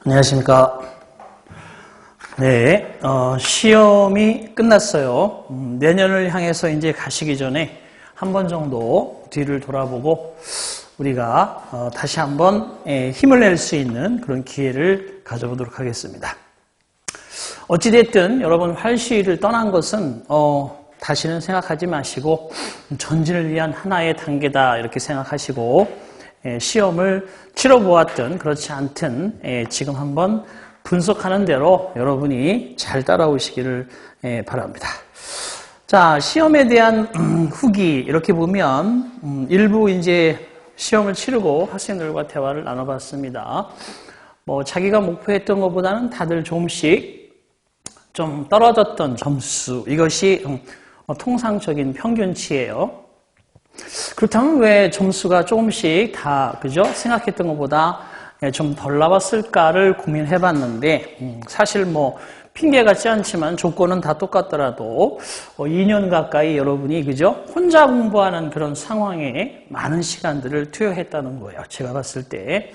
안녕하십니까. 네, 시험이 끝났어요. 내년을 향해서 이제 가시기 전에 한 번 정도 뒤를 돌아보고 우리가 다시 한번 힘을 낼 수 있는 그런 기회를 가져보도록 하겠습니다. 어찌됐든 여러분 활시위를 떠난 것은 다시는 생각하지 마시고 전진을 위한 하나의 단계다 이렇게 생각하시고 시험을 치러보았든 그렇지 않든 지금 한번 분석하는 대로 여러분이 잘 따라오시기를 바랍니다. 자, 시험에 대한 후기 이렇게 보면 일부 이제 시험을 치르고 학생들과 대화를 나눠봤습니다. 자기가 목표했던 것보다는 다들 조금씩 좀 떨어졌던 점수 이것이 통상적인 평균치예요. 그렇다면 왜 점수가 조금씩 다 그죠? 생각했던 것보다 좀 덜 나왔을까를 고민해 봤는데 사실 핑계 같지 않지만 조건은 다 똑같더라도 2년 가까이 여러분이 그죠? 혼자 공부하는 그런 상황에 많은 시간들을 투여했다는 거예요. 제가 봤을 때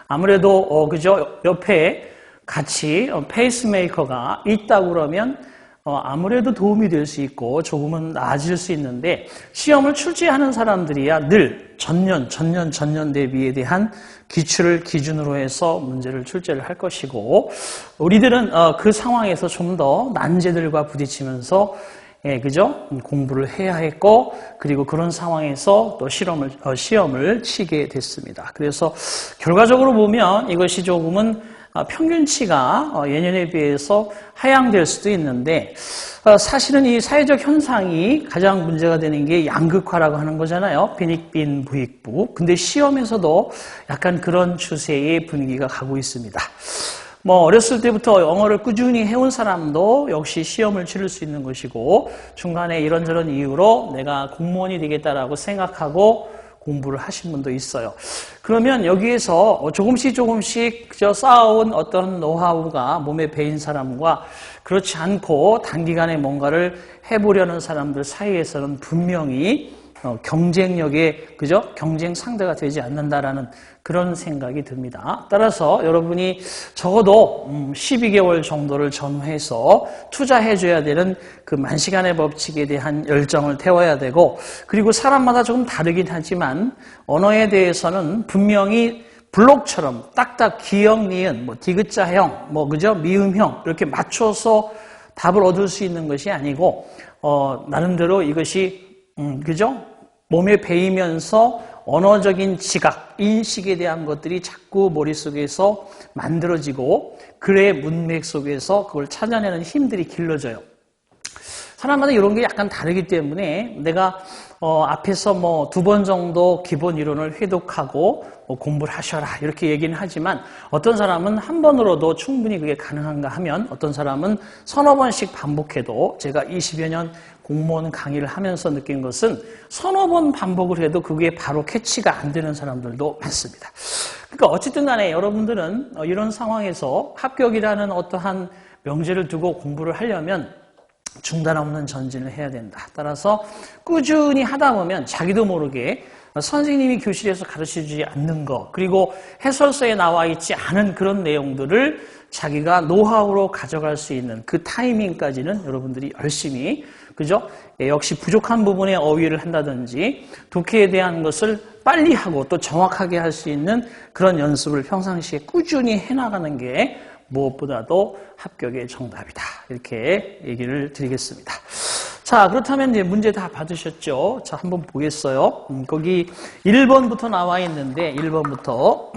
아무래도 그죠? 옆에 같이 페이스메이커가 있다고 그러면 아무래도 도움이 될 수 있고 조금은 나아질 수 있는데 시험을 출제하는 사람들이야 늘 전년 대비에 대한 기출을 기준으로 해서 문제를 출제를 할 것이고 우리들은 그 상황에서 좀 더 난제들과 부딪히면서 그죠? 공부를 해야 했고 그리고 그런 상황에서 또 시험을 치게 됐습니다. 그래서 결과적으로 보면 이것이 조금은 평균치가 예년에 비해서 하향될 수도 있는데 사실은 이 사회적 현상이 가장 문제가 되는 게 양극화라고 하는 거잖아요. 빈익빈 부익부. 근데 시험에서도 약간 그런 추세의 분위기가 가고 있습니다. 어렸을 때부터 영어를 꾸준히 해온 사람도 역시 시험을 치를 수 있는 것이고 중간에 이런저런 이유로 내가 공무원이 되겠다라고 생각하고 공부를 하신 분도 있어요. 그러면 여기에서 조금씩 쌓아온 어떤 노하우가 몸에 배인 사람과 그렇지 않고 단기간에 뭔가를 해보려는 사람들 사이에서는 분명히 경쟁력의 그죠? 경쟁 상대가 되지 않는다라는 그런 생각이 듭니다. 따라서 여러분이 적어도 12개월 정도를 전후해서 투자해줘야 되는 그 만시간의 법칙에 대한 열정을 태워야 되고 그리고 사람마다 조금 다르긴 하지만 언어에 대해서는 분명히 블록처럼 딱딱 기역, 니은, 디귿자형, 그죠? 미음형 이렇게 맞춰서 답을 얻을 수 있는 것이 아니고 나름대로 이것이 그죠? 몸에 배이면서 언어적인 지각, 인식에 대한 것들이 자꾸 머릿속에서 만들어지고 글의 문맥 속에서 그걸 찾아내는 힘들이 길러져요. 사람마다 이런 게 약간 다르기 때문에 내가 앞에서 2번 정도 기본 이론을 회독하고 공부를 하셔라 이렇게 얘기는 하지만 어떤 사람은 한 번으로도 충분히 그게 가능한가 하면 어떤 사람은 서너 번씩 반복해도 제가 20여 년 공무원 강의를 하면서 느낀 것은 서너 번 반복을 해도 그게 바로 캐치가 안 되는 사람들도 많습니다. 그러니까 어쨌든 간에 여러분들은 이런 상황에서 합격이라는 어떠한 명제를 두고 공부를 하려면 중단 없는 전진을 해야 된다. 따라서 꾸준히 하다 보면 자기도 모르게 선생님이 교실에서 가르쳐주지 않는 것 그리고 해설서에 나와 있지 않은 그런 내용들을 자기가 노하우로 가져갈 수 있는 그 타이밍까지는 여러분들이 열심히 그죠? 역시 부족한 부분에 어휘를 한다든지 독해에 대한 것을 빨리 하고 또 정확하게 할 수 있는 그런 연습을 평상시에 꾸준히 해나가는 게 무엇보다도 합격의 정답이다. 이렇게 얘기를 드리겠습니다. 자, 그렇다면 이제 문제 다 받으셨죠? 자, 한번 보겠어요. 거기 1번부터 나와 있는데 1번부터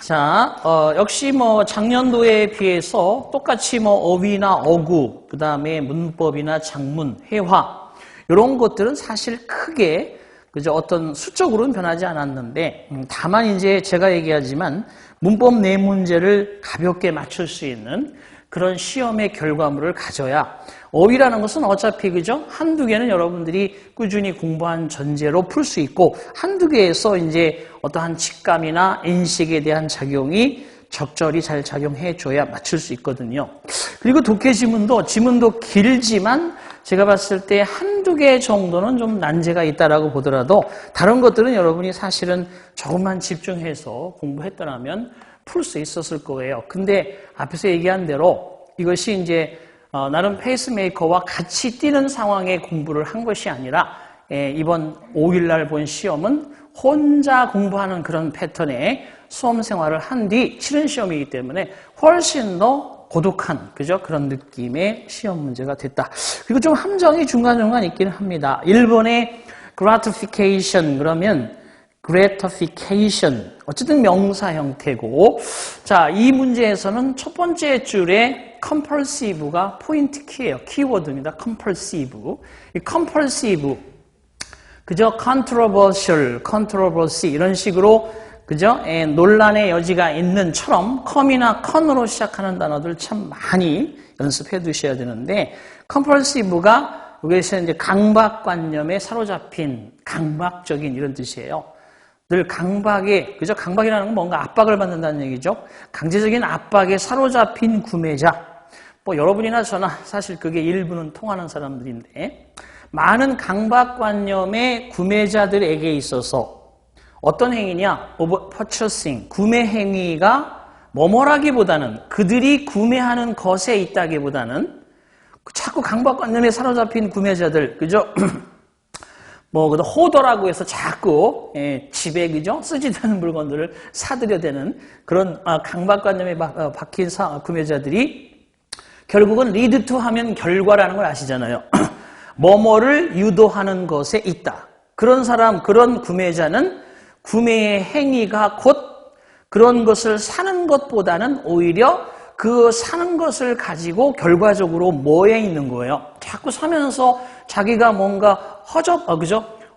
자, 역시 작년도에 비해서 똑같이 어휘나 어구, 그 다음에 문법이나 작문, 회화 이런 것들은 사실 크게 그죠? 어떤 수적으로는 변하지 않았는데 다만 이제 제가 얘기하지만 문법 내 문제를 가볍게 맞출 수 있는 그런 시험의 결과물을 가져야 어휘라는 것은 어차피 그죠? 한두 개는 여러분들이 꾸준히 공부한 전제로 풀 수 있고 한두 개에서 이제 어떠한 직감이나 인식에 대한 작용이 적절히 잘 작용해줘야 맞출 수 있거든요. 그리고 독해 지문도 길지만 제가 봤을 때 한두 한두 개 정도는 좀 난제가 있다라고 보더라도 다른 것들은 여러분이 사실은 조금만 집중해서 공부했더라면 풀 수 있었을 거예요. 근데 앞에서 얘기한 대로 이것이 이제 나름 페이스메이커와 같이 뛰는 상황에 공부를 한 것이 아니라 이번 5일날 본 시험은 혼자 공부하는 그런 패턴의 수험 생활을 한 뒤 치른 시험이기 때문에 훨씬 더 고독한 그런 느낌의 시험 문제가 됐다. 그리고 좀 함정이 중간중간 있기는 합니다. 1번의 gratification 그러면 gratification 어쨌든 명사 형태고 자, 이 문제에서는 첫 번째 줄에 compulsive가 포인트 키예요. 키워드입니다. compulsive. 이 compulsive 그죠? controversial, controversy 이런 식으로 그죠? 논란의 여지가 있는처럼 com이나 con으로 시작하는 단어들 참 많이 연습해 두셔야 되는데 compulsive가 여기서 이제 강박관념에 사로잡힌 강박적인 이런 뜻이에요. 늘 강박에 그죠? 강박이라는 건 뭔가 압박을 받는다는 얘기죠. 강제적인 압박에 사로잡힌 구매자. 뭐 여러분이나 저나 사실 그게 일부는 통하는 사람들인데 많은 강박관념의 구매자들에게 있어서 어떤 행위냐? over purchasing, 구매 행위가 뭐뭐라기보다는 그들이 구매하는 것에 있다기보다는 자꾸 강박관념에 사로잡힌 구매자들, 그죠? 뭐 호더라고 해서 자꾸 집에 그죠? 쓰지도 않은 물건들을 사들여 대는 그런 강박관념에 박힌 구매자들이 결국은 lead to 하면 결과라는 걸 아시잖아요. 뭐뭐를 유도하는 것에 있다. 그런 사람, 그런 구매자는 구매의 행위가 곧 그런 것을 사는 것보다는 오히려 그 사는 것을 가지고 결과적으로 뭐에 있는 거예요. 자꾸 사면서 자기가 뭔가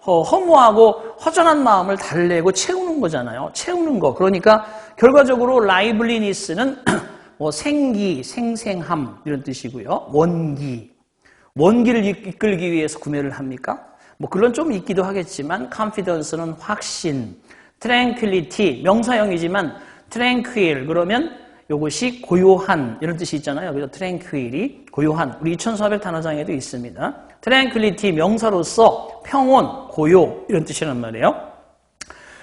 허무하고 허전한 마음을 달래고 채우는 거잖아요. 채우는 거. 그러니까 결과적으로 라이블리니스는 뭐 생기, 생생함 이런 뜻이고요. 원기를 이끌기 위해서 구매를 합니까? 뭐 그런 좀 있기도 하겠지만 confidence는 확신, tranquility 명사형이지만 tranquil 그러면 이것이 고요한 이런 뜻이 있잖아요. 그래서 tranquil이 고요한 우리 2400 단어장에도 있습니다. tranquility 명사로서 평온, 고요 이런 뜻이란 말이에요.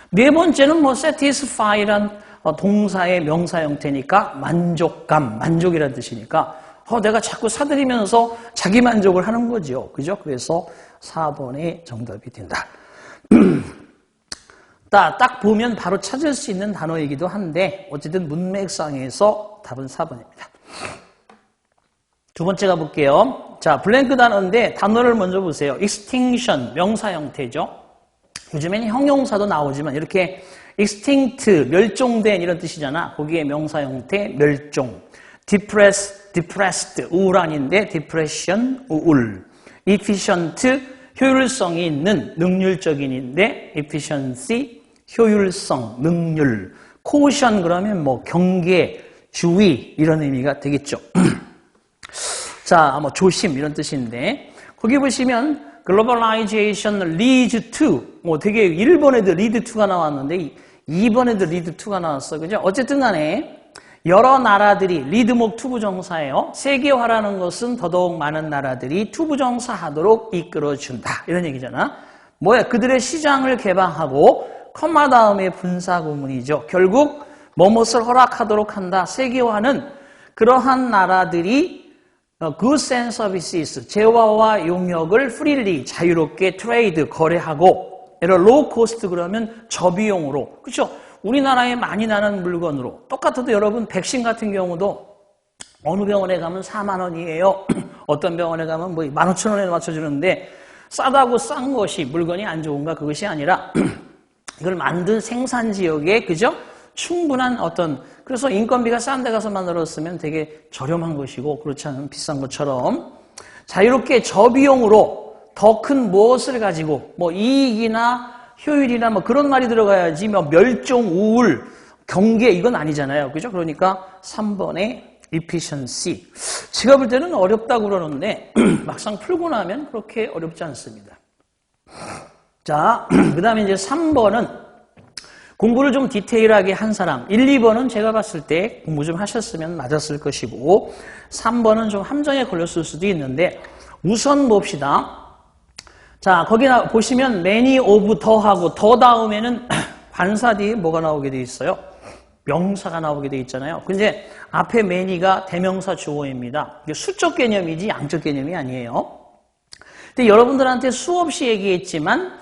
네 번째는 뭐 satisfy란 동사의 명사 형태니까 만족감, 만족이라는 뜻이니까 내가 자꾸 사들이면서 자기 만족을 하는 거죠. 그죠? 그래서 4번의 정답이 된다. 딱 보면 바로 찾을 수 있는 단어이기도 한데 어쨌든 문맥상에서 답은 4번입니다. 두 번째 가볼게요. 자, 블랭크 단어인데 단어를 먼저 보세요. extinction, 명사 형태죠. 요즘에는 형용사도 나오지만 이렇게 extinct, 멸종된 이런 뜻이잖아. 거기에 명사 형태, 멸종. depressed, 우울한인데 depression, 우울. efficient, 효율성이 있는, 능률적인인데 efficiency, 효율성, 능률. caution 그러면 뭐 경계, 주의 이런 의미가 되겠죠. 자, 뭐 조심 이런 뜻인데 거기 보시면 globalization leads to 뭐 되게 1번에도 lead to가 나왔는데 2번에도 lead to가 나왔어. 그죠? 어쨌든 간에 여러 나라들이 리드목 투부정사예요. 세계화라는 것은 더더욱 많은 나라들이 투부정사 하도록 이끌어준다. 이런 얘기잖아. 뭐야? 그들의 시장을 개방하고 컴마 다음에 분사구문이죠. 결국 뭐뭇을 허락하도록 한다. 세계화는 그러한 나라들이 goods and services, 재화와 용역을 freely, 자유롭게 트레이드, 거래하고 low cost 그러면 저비용으로. 그렇죠? 우리나라에 많이 나는 물건으로 똑같아도 여러분 백신 같은 경우도 어느 병원에 가면 4만 원이에요. 어떤 병원에 가면 뭐 15,000원에 맞춰주는데 싸다고 싼 것이 물건이 안 좋은가 그것이 아니라 이걸 만든 생산 지역에 그죠? 충분한 어떤 그래서 인건비가 싼 데 가서 만들었으면 되게 저렴한 것이고 그렇지 않으면 비싼 것처럼 자유롭게 저비용으로 더 큰 무엇을 가지고 뭐 이익이나 효율이나 뭐 그런 말이 들어가야지 뭐 멸종, 우울, 경계 이건 아니잖아요. 그죠? 그러니까 3번의 efficiency. 제가 볼 때는 어렵다고 그러는데 막상 풀고 나면 그렇게 어렵지 않습니다. 자, 그 다음에 이제 3번은 공부를 좀 디테일하게 한 사람. 1, 2번은 제가 봤을 때 공부 좀 하셨으면 맞았을 것이고 3번은 좀 함정에 걸렸을 수도 있는데 우선 봅시다. 자, 거기 보시면 many of 더하고 더 다음에는 관사 뒤에 뭐가 나오게 돼 있어요? 명사가 나오게 돼 있잖아요. 근데 앞에 many가 대명사 주어입니다. 이게 수적 개념이지 양적 개념이 아니에요. 근데 여러분들한테 수없이 얘기했지만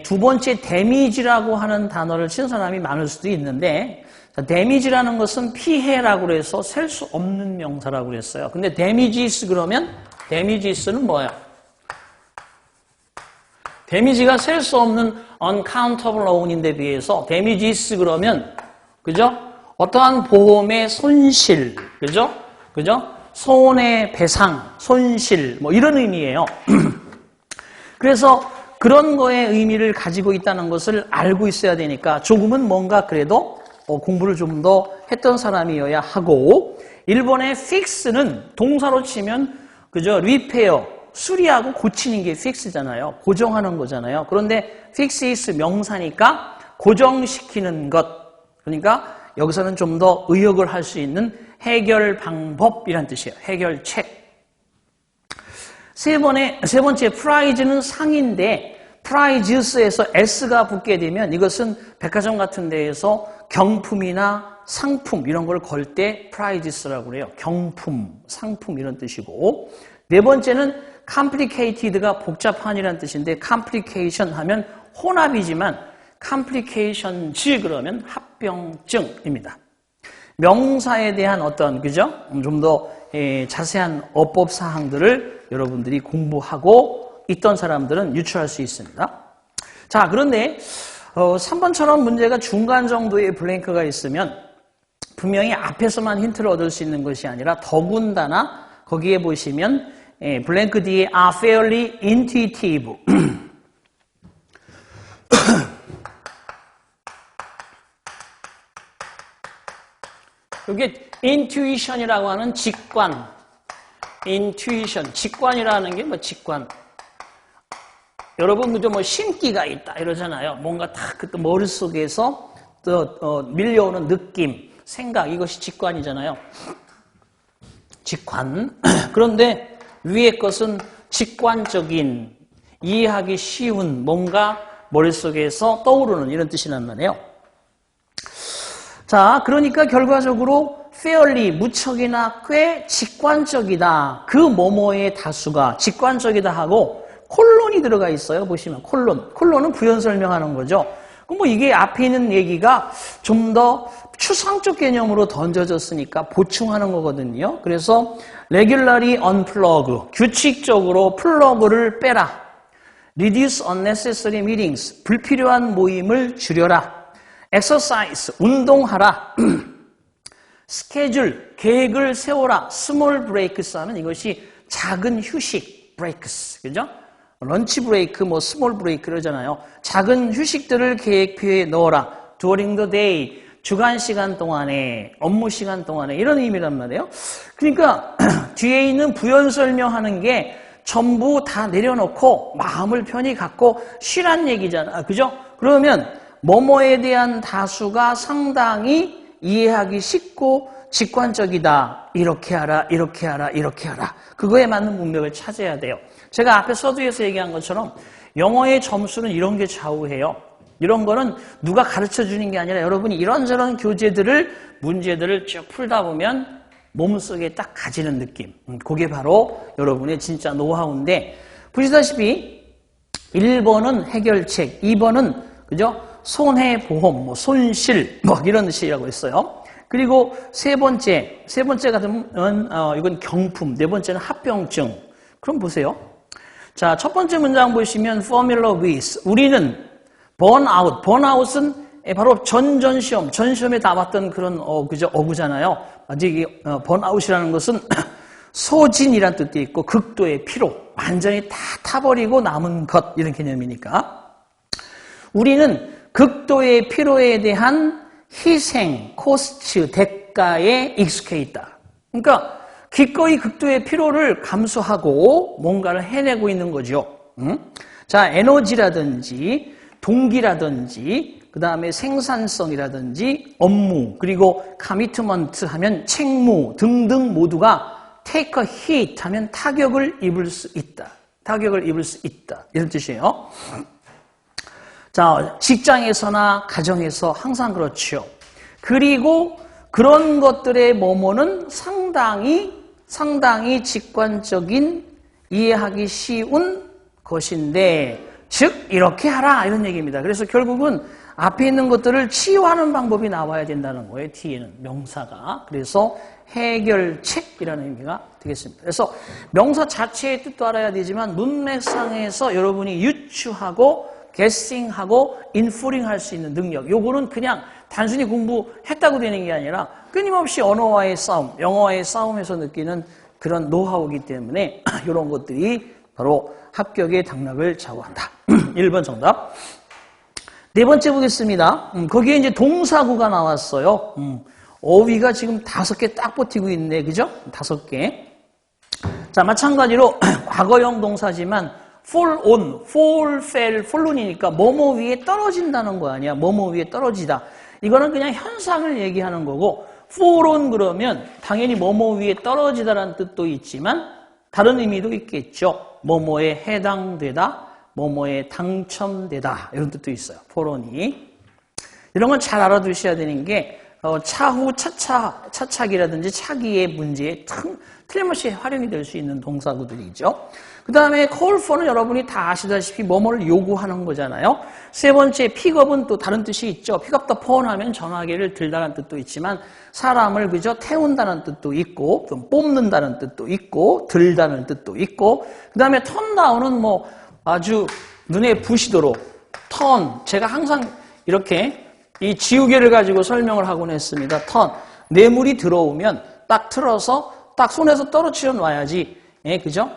두 번째 damage라고 하는 단어를 친 사람이 많을 수도 있는데 damage라는 것은 피해라고 해서 셀 수 없는 명사라고 그랬어요. 근데 damages 그러면 damages는 뭐예요? 데미지가 셀 수 없는 uncountable loan인데 비해서 damages 그러면 그죠? 어떠한 보험의 손실, 그죠? 손해배상, 손실 뭐 이런 의미예요. 그래서 그런 거의 의미를 가지고 있다는 것을 알고 있어야 되니까 조금은 뭔가 그래도 공부를 좀 더 했던 사람이어야 하고 1번의 fix는 동사로 치면 그죠? repair 수리하고 고치는 게 fix잖아요. 고정하는 거잖아요. 그런데 fix is 명사니까 고정시키는 것. 그러니까 여기서는 좀 더 의역을 할 수 있는 해결 방법이란 뜻이에요. 해결책. 세 번째 prize는 상인데 prizes에서 s가 붙게 되면 이것은 백화점 같은 데에서 경품이나 상품 이런 걸 걸 때 prizes라고 그래요. 경품, 상품 이런 뜻이고 네 번째는 complicated가 복잡한이라는 뜻인데 complication 하면 혼합이지만 complications 그러면 합병증입니다. 명사에 대한 어떤 그죠? 좀 더 자세한 어법 사항들을 여러분들이 공부하고 있던 사람들은 유추할 수 있습니다. 자, 그런데 3번처럼 문제가 중간 정도의 블랭크가 있으면 분명히 앞에서만 힌트를 얻을 수 있는 것이 아니라 더군다나 거기에 보시면 블랭크 뒤에 are fairly intuitive 이게 intuition이라고 하는 직관 intuition, 직관이라는 게 뭐 직관 여러분 그저 뭐 신기가 있다 이러잖아요. 뭔가 딱 그 머릿속에서 밀려오는 느낌, 생각 이것이 직관이잖아요. 직관. 그런데 위의 것은 직관적인, 이해하기 쉬운 뭔가 머릿속에서 떠오르는 이런 뜻이란 말이에요. 자, 그러니까 결과적으로 fairly, 무척이나 꽤 직관적이다. 그 뭐뭐의 다수가 직관적이다 하고 콜론이 들어가 있어요. 보시면 콜론. 콜론은 부연 설명하는 거죠. 그럼 뭐 이게 앞에 있는 얘기가 좀 더 추상적 개념으로 던져졌으니까 보충하는 거거든요. 그래서 regularly unplug, 규칙적으로 플러그를 빼라. reduce unnecessary meetings, 불필요한 모임을 줄여라. exercise, 운동하라. schedule, 계획을 세워라. small breaks 하면 이것이 작은 휴식, breaks, 그죠? 런치 브레이크, 뭐 스몰 브레이크 그러잖아요. 작은 휴식들을 계획표에 넣어라. during the day, 주간 시간 동안에, 업무 시간 동안에 이런 의미란 말이에요. 그러니까 뒤에 있는 부연 설명하는 게 전부 다 내려놓고 마음을 편히 갖고 쉬란 얘기잖아. 그죠? 그러면 뭐뭐에 대한 다수가 상당히 이해하기 쉽고 직관적이다. 이렇게 하라, 이렇게 하라, 이렇게 하라. 그거에 맞는 문맥을 찾아야 돼요. 제가 앞에 서두에서 얘기한 것처럼 영어의 점수는 이런 게 좌우해요. 이런 거는 누가 가르쳐 주는 게 아니라 여러분이 이런저런 교재들을, 문제들을 쭉 풀다 보면 몸속에 딱 가지는 느낌. 그게 바로 여러분의 진짜 노하우인데 보시다시피 1번은 해결책, 2번은 그죠? 손해보험, 뭐 손실, 뭐 이런 뜻이라고 했어요. 그리고 세 번째 같으면 이건 경품, 네 번째는 합병증. 그럼 보세요. 자, 첫 번째 문장 보시면 familiar with, 우리는 burnout, burnout은 바로 전시험, 전시험에 나왔던 그런 그죠? 어구잖아요. 아직 이 burnout이라는 것은 소진이란 뜻도 있고 극도의 피로, 완전히 다 타버리고 남은 것 이런 개념이니까 우리는 극도의 피로에 대한 희생, 코스트, 대가에 익숙해 있다. 그러니까 기꺼이 극도의 피로를 감수하고 뭔가를 해내고 있는 거죠. 자, 에너지라든지 동기라든지 그 다음에 생산성이라든지 업무 그리고 커미트먼트 하면 책무 등등 모두가 take a hit 하면 타격을 입을 수 있다. 타격을 입을 수 있다. 이런 뜻이에요. 자, 직장에서나 가정에서 항상 그렇죠. 그리고 그런 것들의 뭐뭐는 상당히 직관적인 이해하기 쉬운 것인데, 즉 이렇게 하라 이런 얘기입니다. 그래서 결국은 앞에 있는 것들을 치유하는 방법이 나와야 된다는 거예요. 뒤에는 명사가. 그래서 해결책이라는 의미가 되겠습니다. 그래서 명사 자체의 뜻도 알아야 되지만 문맥상에서 여러분이 유추하고 게싱하고 인포링할 수 있는 능력, 요거는 그냥 단순히 공부했다고 되는 게 아니라 끊임없이 언어와의 싸움, 영어와의 싸움에서 느끼는 그런 노하우이기 때문에 이런 것들이 바로 합격의 당락을 좌우한다. 1번 정답. 네 번째 보겠습니다. 거기에 이제 동사구가 나왔어요. 어휘가 지금 5개 딱 버티고 있네. 그죠? 5개. 자, 마찬가지로 과거형 동사지만 fall on, fall, fell, fallon이니까 뭐뭐 위에 떨어진다는 거 아니야. 뭐뭐 위에 떨어지다. 이거는 그냥 현상을 얘기하는 거고, fall on 그러면 당연히 뭐뭐 위에 떨어지다라는 뜻도 있지만 다른 의미도 있겠죠. 뭐뭐에 해당되다, 뭐뭐에 당첨되다 이런 뜻도 있어요. fall on이. 이런 건 잘 알아두셔야 되는 게 차후 차착이라든지 차기의 문제에 틀림없이 활용이 될 수 있는 동사구들이죠. 그 다음에 call for는 여러분이 다 아시다시피 뭐뭐를 요구하는 거잖아요. 세 번째 pickup은 또 다른 뜻이 있죠. pick up the phone 하면 전화기를 들다는 뜻도 있지만 사람을 그저 태운다는 뜻도 있고 좀 뽑는다는 뜻도 있고 들다는 뜻도 있고, 그 다음에 turn down은 뭐 아주 눈에 부시도록 제가 항상 이렇게 이 지우개를 가지고 설명을 하곤 했습니다. 뇌물이 들어오면 딱 틀어서 딱 손에서 떨어뜨려 놔야지. 예, 그죠?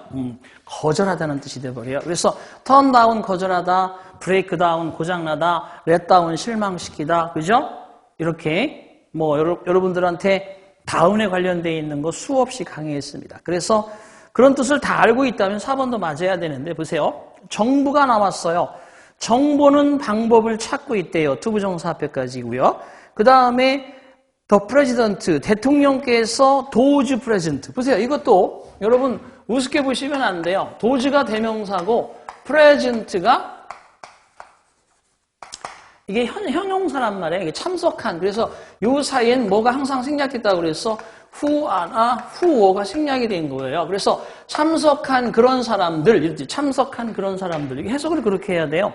거절하다는 뜻이 돼버려요. 그래서 turn down 거절하다, break down 고장나다, let down 실망시키다, 그죠? 이렇게 뭐 여러분들한테 다운에 관련되어 있는 거 수없이 강의했습니다. 그래서 그런 뜻을 다 알고 있다면 4번도 맞아야 되는데 보세요. 정부가 나왔어요. 정보는 방법을 찾고 있대요. 투부정사 앞에까지고요. 그 다음에 the president, 대통령께서 도즈 프레젠트. 보세요. 이것도 여러분 우습게 보시면 안 돼요. 도즈가 대명사고 프레젠트가 이게 형용사란 말이에요. 이게 참석한. 그래서 요 사이엔 뭐가 항상 생략됐다고 그래서 후어가 생략이 된 거예요. 그래서 참석한 그런 사람들, 참석한 그런 사람들. 해석을 그렇게 해야 돼요.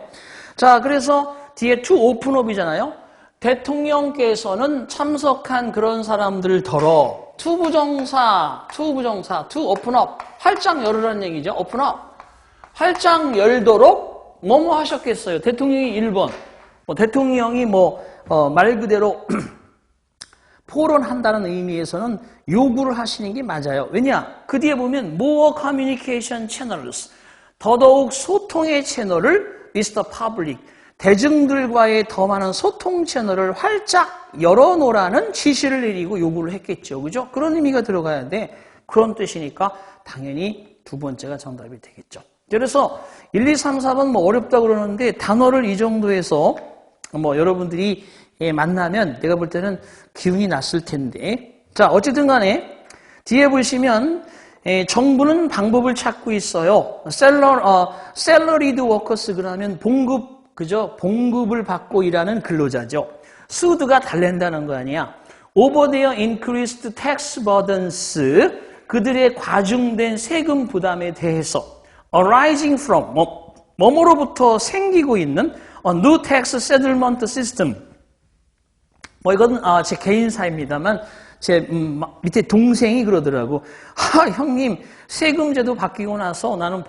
자, 그래서 뒤에 to open up이잖아요. 대통령께서는 참석한 그런 사람들 덜어. 투부정사, to open up. 활짝 열으라는 얘기죠. open up. 활짝 열도록 뭐뭐 하셨겠어요. 대통령이 1번. 대통령이 말 그대로 포론한다는 의미에서는 요구를 하시는 게 맞아요. 왜냐? 그 뒤에 보면 more communication channels, 더더욱 소통의 채널을 with the public, 대중들과의 더 많은 소통 채널을 활짝 열어놓으라는 지시를 내리고 요구를 했겠죠. 그죠? 그런 의미가 들어가야 돼. 그런 뜻이니까 당연히 두 번째가 정답이 되겠죠. 그래서 1, 2, 3, 4번 어렵다고 그러는데 단어를 이 정도에서 여러분들이 만나면 내가 볼 때는 기운이 났을 텐데. 자, 어쨌든 간에 뒤에 보시면 정부는 방법을 찾고 있어요. salaried workers 그러면 그죠? 봉급을 받고 일하는 근로자죠. 수드가 달랜다는 거 아니야. over their increased tax burdens, 그들의 과중된 세금 부담에 대해서 arising from, 뭐뭐로부터 생기고 있는 new tax settlement system. 이건 제 개인사입니다만 제 밑에 동생이 그러더라고. 형님, 세금제도 바뀌고 나서 나는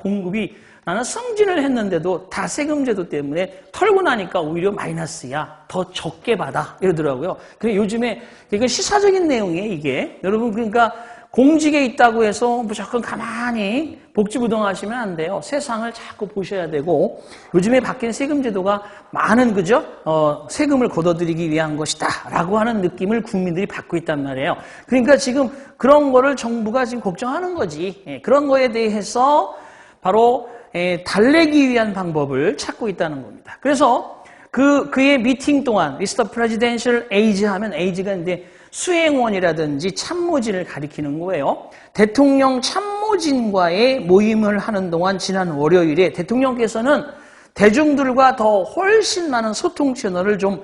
승진을 했는데도 다 세금제도 때문에 털고 나니까 오히려 마이너스야. 더 적게 받아. 이러더라고요. 근데 요즘에 이건 시사적인 내용이에요, 이게. 여러분, 그러니까 공직에 있다고 해서 무조건 가만히 복지부동하시면 안 돼요. 세상을 자꾸 보셔야 되고, 요즘에 바뀐 세금제도가 많은, 그죠? 세금을 걷어들이기 위한 것이다. 라고 하는 느낌을 국민들이 받고 있단 말이에요. 그러니까 지금 그런 거를 정부가 지금 걱정하는 거지. 그런 거에 대해서 바로 달래기 위한 방법을 찾고 있다는 겁니다. 그래서 그의 미팅 동안, with the presidential age 하면 age가 이제 수행원이라든지 참모진을 가리키는 거예요. 대통령 참모 참모진과의 모임을 하는 동안 지난 월요일에 대통령께서는 대중들과 더 훨씬 많은 소통 채널을 좀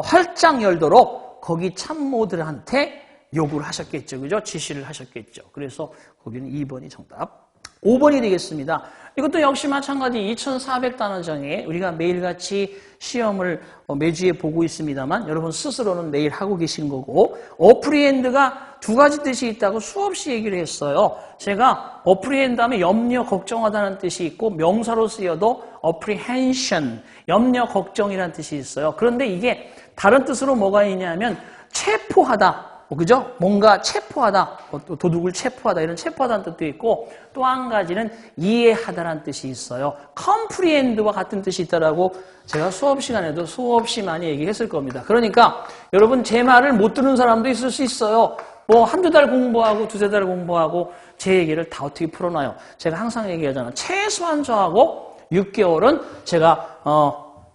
활짝 열도록 거기 참모들한테 요구를 하셨겠죠. 그죠? 지시를 하셨겠죠. 그래서 거기는 2번이 정답. 5번이 되겠습니다. 이것도 역시 마찬가지 2400단어장에 우리가 매일같이 시험을 매주에 보고 있습니다만 여러분 스스로는 매일 하고 계신 거고 어프리엔드가 두 가지 뜻이 있다고 수없이 얘기를 했어요. 제가 어프리엔드 하면 염려, 걱정하다는 뜻이 있고 명사로 쓰여도 apprehension, 염려, 걱정이라는 뜻이 있어요. 그런데 이게 다른 뜻으로 뭐가 있냐면 체포하다. 그죠? 뭔가 체포하다, 도둑을 체포하다 이런 체포하다는 뜻도 있고 또 한 가지는 이해하다라는 뜻이 있어요. comprehend와 같은 뜻이 있다라고 제가 수업 시간에도 수없이 많이 얘기했을 겁니다. 그러니까 여러분 제 말을 못 듣는 사람도 있을 수 있어요. 뭐 한두 달 공부하고 두세 달 공부하고 제 얘기를 다 어떻게 풀어놔요. 제가 항상 얘기하잖아요. 최소한 저하고 6개월은 제가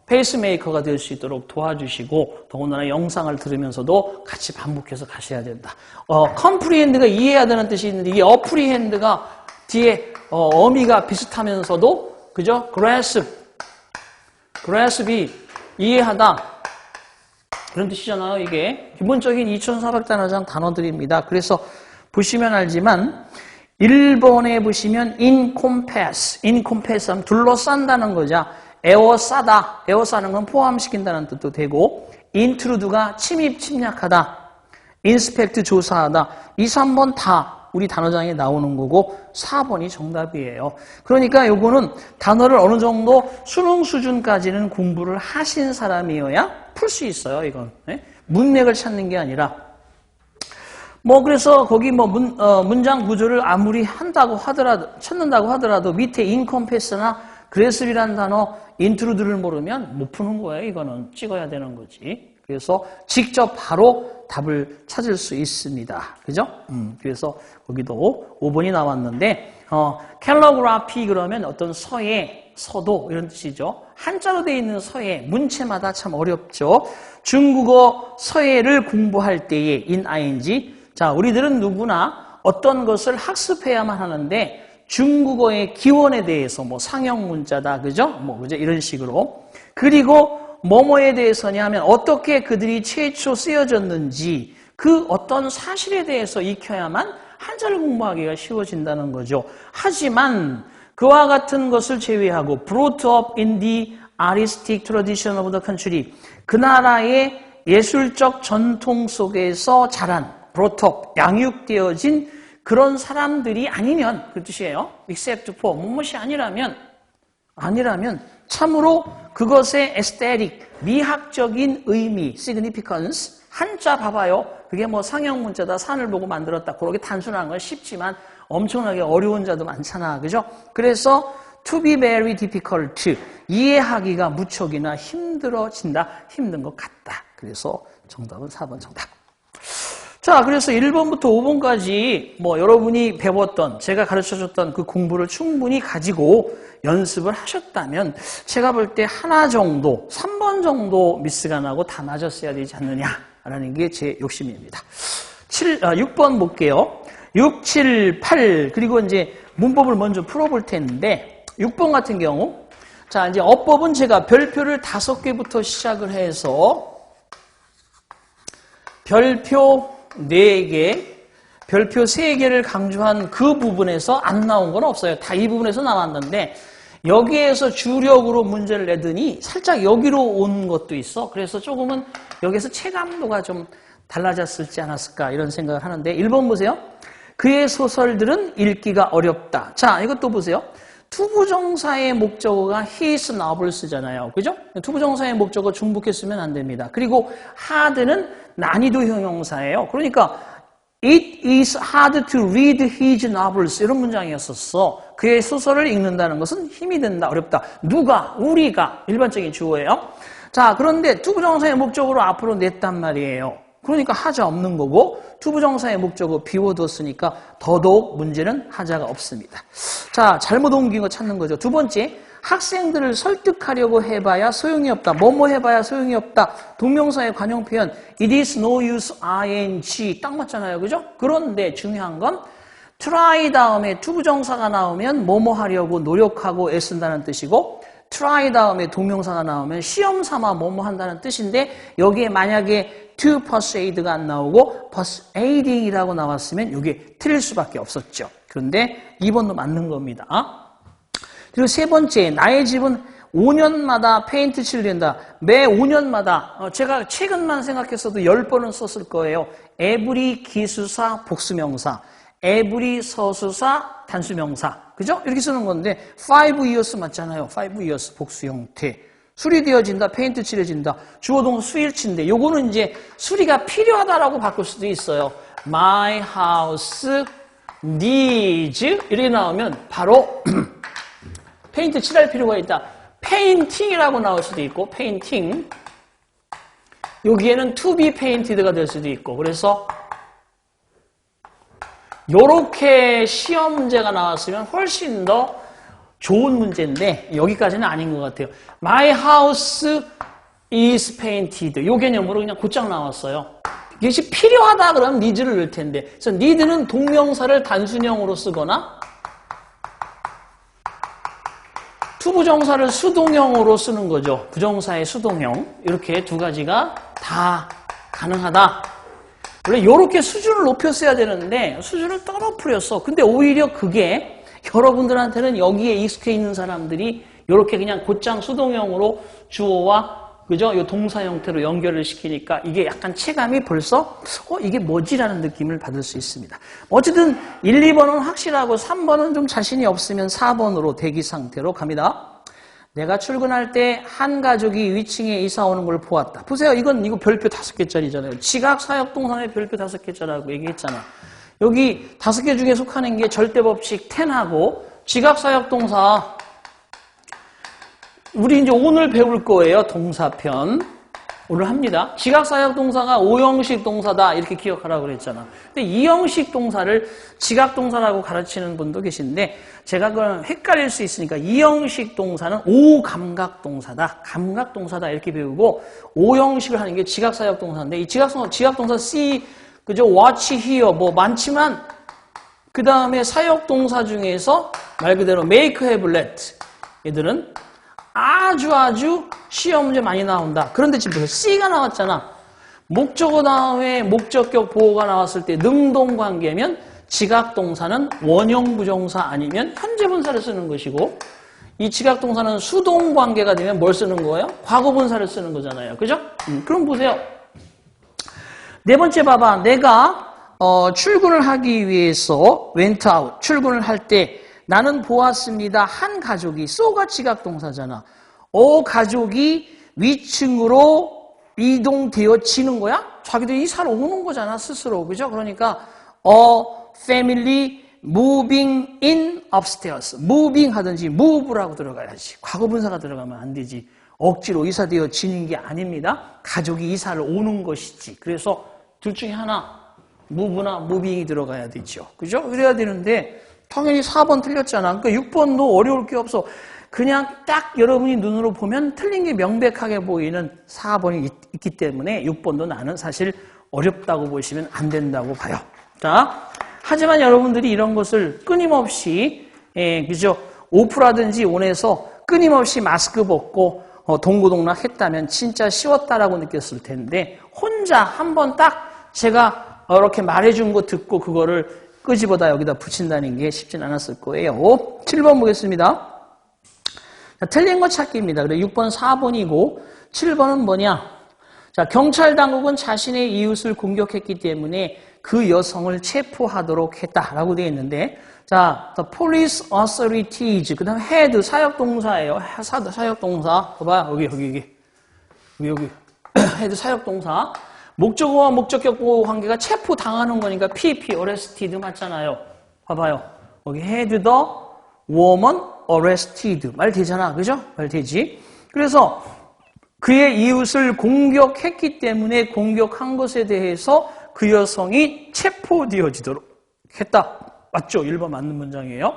페이스메이커가 될 수 있도록 도와주시고 더군다나 영상을 들으면서도 같이 반복해서 가셔야 된다. 컴프리헨드가 이해하다는 뜻이 있는데 이게 어프리헨드가 뒤에 어미가 비슷하면서도 그죠? grasp이 이해하다 그런 뜻이잖아요. 이게 기본적인 2400단어장 단어들입니다. 그래서 보시면 알지만 1번에 보시면 encompass 하면 둘러싼다는 거죠. 에워싸다, 에워싸는 건 포함시킨다는 뜻도 되고 intrude가 침입, 침략하다, inspect, 조사하다. 2, 3번 다 우리 단어장에 나오는 거고 4번이 정답이에요. 그러니까 요거는 단어를 어느 정도 수능 수준까지는 공부를 하신 사람이어야 풀 수 있어요. 이건 문맥을 찾는 게 아니라 그래서 거기 문장 구조를 아무리 찾는다고 하더라도 밑에 encompass나 그레스비라는 단어 인트루드를 모르면 못 푸는 거예요. 이거는 찍어야 되는 거지. 그래서 직접 바로 답을 찾을 수 있습니다. 그죠? 그래서 거기도 5번이 나왔는데 캘러그라피 그러면 어떤 서예, 서도 이런 뜻이죠. 한자로 되어 있는 서예, 문체마다 참 어렵죠. 중국어 서예를 공부할 때의 ing. 자, 우리들은 누구나 어떤 것을 학습해야만 하는데 중국어의 기원에 대해서 상형 문자다, 그죠? 그죠? 이런 식으로. 그리고 뭐뭐에 대해서냐 하면 어떻게 그들이 최초 쓰여졌는지 그 어떤 사실에 대해서 익혀야만 한자를 공부하기가 쉬워진다는 거죠. 하지만 그와 같은 것을 제외하고 brought up in the artistic tradition of the country 그 나라의 예술적 전통 속에서 자란 brought up, 양육되어진 그런 사람들이 아니면 그 뜻이에요. except for 무엇이 아니라면 참으로 그것의 aesthetic, 미학적인 의미, significance 한자 봐봐요. 그게 상형 문자다, 산을 보고 만들었다. 그렇게 단순한 건 쉽지만 엄청나게 어려운 자도 많잖아. 그죠? 그래서 to be very difficult, 이해하기가 무척이나 힘들어진다, 힘든 것 같다. 그래서 정답은 4번 정답. 자, 그래서 1번부터 5번까지 여러분이 배웠던, 제가 가르쳐줬던 그 공부를 충분히 가지고 연습을 하셨다면 제가 볼 때 하나 정도, 3번 정도 미스가 나고 다 맞았어야 되지 않느냐라는 게 제 욕심입니다. 6번 볼게요. 6, 7, 8 그리고 이제 문법을 먼저 풀어볼 텐데 6번 같은 경우 자, 이제 어법은 제가 별표를 5개부터 시작을 해서 별표 4개, 별표 3개를 강조한 그 부분에서 안 나온 건 없어요. 다 이 부분에서 나왔는데 여기에서 주력으로 문제를 내더니 살짝 여기로 온 것도 있어. 그래서 조금은 여기서 체감도가 좀 달라졌을지 않았을까 이런 생각을 하는데 1번 보세요. 그의 소설들은 읽기가 어렵다. 자, 이것도 보세요. 투부정사의 목적어가 his novels잖아요. 그죠? 투부정사의 목적어 중복했으면 안 됩니다. 그리고 hard는 난이도 형용사예요. 그러니까 it is hard to read his novels 이런 문장이었었어. 그의 소설을 읽는다는 것은 힘이 든다, 어렵다. 누가? 우리가 일반적인 주어예요. 자, 그런데 투부정사의 목적어로 앞으로 냈단 말이에요. 그러니까 하자 없는 거고 투부정사의 목적어 비워뒀으니까 더더욱 문제는 하자가 없습니다. 자, 잘못 옮긴 거 찾는 거죠. 두 번째, 학생들을 설득하려고 해봐야 소용이 없다. 뭐뭐 해봐야 소용이 없다. 동명사의 관용 표현 It is no use ing 딱 맞잖아요. 그죠? 그런데 중요한 건 try 다음에 투부정사가 나오면 뭐뭐 하려고 노력하고 애쓴다는 뜻이고 try 다음에 동명사가 나오면 시험 삼아 뭐뭐 한다는 뜻인데 여기에 만약에 to persuade가 안 나오고 persuading이라고 나왔으면 이게 틀릴 수밖에 없었죠. 그런데 2번도 맞는 겁니다. 그리고 세 번째, 나의 집은 5년마다 페인트 칠을 된다. 매 5년마다 제가 최근만 생각했어도 10번은 썼을 거예요. every 기수사 복수명사, every 서수사 단수명사. 그죠? 이렇게 쓰는 건데 5 years 맞잖아요. 5 years 복수 형태. 수리되어진다, 페인트 칠해진다. 주어동사 수일치인데 요거는 이제 수리가 필요하다라고 바꿀 수도 있어요. My house needs 이렇게 나오면 바로 페인트 칠할 필요가 있다. 페인팅이라고 나올 수도 있고 페인팅 여기에는 to be painted가 될 수도 있고 그래서 요렇게 시험 문제가 나왔으면 훨씬 더 좋은 문제인데 여기까지는 아닌 것 같아요. My house is painted 요 개념으로 그냥 곧장 나왔어요. 이것이 필요하다 그러면 needs를 넣을 텐데 그래서 need는 동명사를 단순형으로 쓰거나 투부정사를 수동형으로 쓰는 거죠. 부정사의 수동형. 이렇게 두 가지가 다 가능하다. 원래 이렇게 수준을 높였어야 되는데 수준을 떨어뜨렸어. 근데 오히려 그게 여러분들한테는 여기에 익숙해 있는 사람들이 이렇게 그냥 곧장 수동형으로 주어와 그죠? 이 동사 형태로 연결을 시키니까 이게 약간 체감이 벌써 이게 뭐지라는 느낌을 받을 수 있습니다. 어쨌든 1, 2번은 확실하고 3번은 좀 자신이 없으면 4번으로 대기 상태로 갑니다. 내가 출근할 때 한 가족이 위층에 이사 오는 걸 보았다. 보세요. 이거 별표 5개짜리잖아요. 지각 사역 동사의 별표 5개짜리라고 얘기했잖아. 여기 5개 중에 속하는 게 절대법칙 10하고 지각 사역 동사 우리 이제 오늘 배울 거예요. 동사편. 오늘 합니다. 지각사역 동사가 5형식 동사다. 이렇게 기억하라고 그랬잖아. 근데 2형식 동사를 지각동사라고 가르치는 분도 계신데 제가 그걸 헷갈릴 수 있으니까 2형식 동사는 5감각 동사다. 감각 동사다. 이렇게 배우고 5형식을 하는 게 지각사역 동사인데 이 지각동사 see, 그죠? watch, hear 뭐 많지만 그 다음에 사역 동사 중에서 말 그대로 make, have, let 얘들은 아주 시험 문제 많이 나온다. 그런데 지금 벌써 C가 나왔잖아. 목적어 다음에 목적격 보호가 나왔을 때 능동관계면 지각동사는 원형부정사 아니면 현재분사를 쓰는 것이고 이 지각동사는 수동관계가 되면 뭘 쓰는 거예요? 과거분사를 쓰는 거잖아요. 그죠? 그럼 보세요. 네 번째 봐봐. 내가 출근을 하기 위해서 went out, 출근을 할 때 나는 보았습니다. 한 가족이 so가 지각동사잖아. 가족이 위층으로 이동되어지는 거야? 자기도 이사를 오는 거잖아, 스스로. 그죠? 그러니까 family moving in upstairs. moving 하든지 move라고 들어가야지. 과거분사가 들어가면 안 되지. 억지로 이사되어지는 게 아닙니다. 가족이 이사를 오는 것이지. 그래서 둘 중에 하나 move나 moving이 들어가야 되죠. 그죠? 그래야 되는데 당연히 4번 틀렸잖아. 그러니까 6번도 어려울 게 없어. 그냥 딱 여러분이 눈으로 보면 틀린 게 명백하게 보이는 4번이 있기 때문에 6번도 나는 사실 어렵다고 보시면 안 된다고 봐요. 자, 하지만 여러분들이 이런 것을 끊임없이 그죠? 오프라든지 온에서 끊임없이 마스크 벗고 동고동락 했다면 진짜 쉬웠다라고 느꼈을 텐데 혼자 한번 딱 제가 이렇게 말해준 거 듣고 그거를 끄집어다 여기다 붙인다는 게 쉽진 않았을 거예요. 7번 보겠습니다. 자, 틀린 거 찾기입니다. 그래 6번, 4번이고 7번은 뭐냐? 자, 경찰 당국은 자신의 이웃을 공격했기 때문에 그 여성을 체포하도록 했다라고 되어 있는데 자, the police authorities 그다음에 had 사역동사예요. 사역동사. 봐봐. 여기. had 사역동사. 목적어와 목적격 보호 관계가 체포당하는 거니까 PP, arrested 맞잖아요. 봐봐요. 여기 had the woman arrested. 말 되잖아. 그죠? 말 되지? 그래서 그의 이웃을 공격했기 때문에 공격한 것에 대해서 그 여성이 체포되어지도록 했다. 맞죠? 1번 맞는 문장이에요.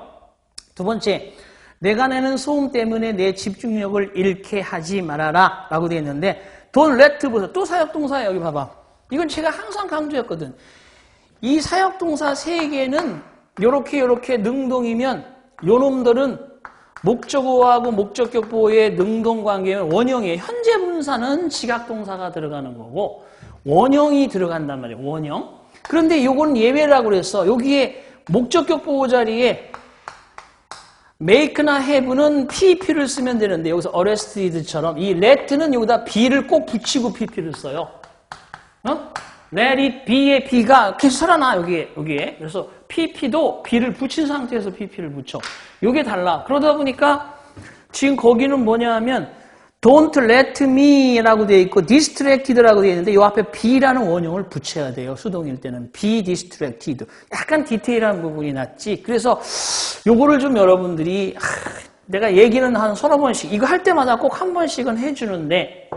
두 번째, 내가 내는 소음 때문에 내 집중력을 잃게 하지 말아라 라고 되어 있는데 don't let 보세요. 또 사역동사예요. 여기 봐봐. 이건 제가 항상 강조했거든. 이 사역동사 3개는 요렇게 능동이면 요 놈들은 목적어하고 목적격보의 능동관계는 원형이에요. 현재 분사는 지각동사가 들어가는 거고 원형이 들어간단 말이에요. 원형. 그런데 요건 예외라고 그랬어. 여기에 목적격보 자리에 make나 have는 pp를 쓰면 되는데 여기서 arrested처럼 이 let는 여기다 be를 꼭 붙이고 pp를 써요. let it be의 be가 계속 살아나 여기에. 그래서 pp도 be를 붙인 상태에서 pp를 붙여. 요게 달라. 그러다 보니까 지금 거기는 뭐냐 하면 don't let me라고 되어 있고 distracted라고 되어 있는데 요 앞에 be라는 원형을 붙여야 돼요. 수동일 때는 be distracted. 약간 디테일한 부분이 났지. 그래서 요거를 좀 여러분들이 내가 얘기는 한 서너 번씩 이거 할 때마다 꼭 한 번씩은 해주는데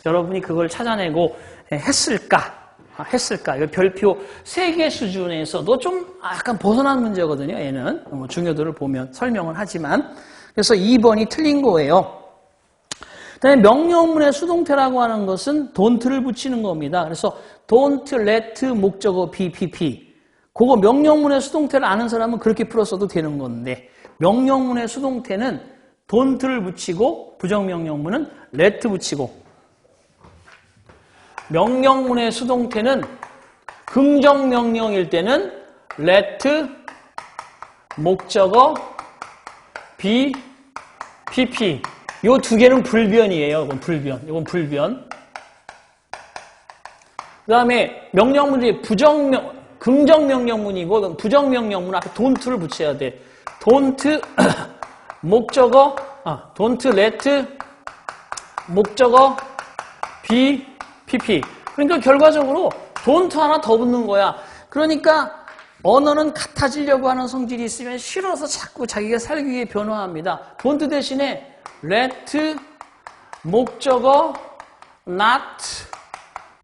여러분이 그걸 찾아내고 했을까? 이거 별표 3개 수준에서도 좀 약간 벗어난 문제거든요. 얘는 중요도를 보면 설명을 하지만 그래서 2번이 틀린 거예요. 그다음에 명령문의 수동태라고 하는 것은 don't를 붙이는 겁니다. 그래서 don't let 목적어 be pp. 그거 명령문의 수동태를 아는 사람은 그렇게 풀었어도 되는 건데 명령문의 수동태는 don't를 붙이고 부정명령문은 let 붙이고 명령문의 수동태는 긍정명령일 때는 let 목적어 be pp. 요 두 개는 불변이에요. 이건 불변. 그 다음에 명령문이 긍정명령문이고 부정명령문 앞에 don't를 붙여야 돼. don't 목적어 don't let 목적어 be pp. 그러니까 결과적으로 don't 하나 더 붙는 거야. 그러니까 언어는 같아지려고 하는 성질이 있으면 싫어서 자꾸 자기가 살기 위해 변화합니다. don't 대신에 let 목적어 not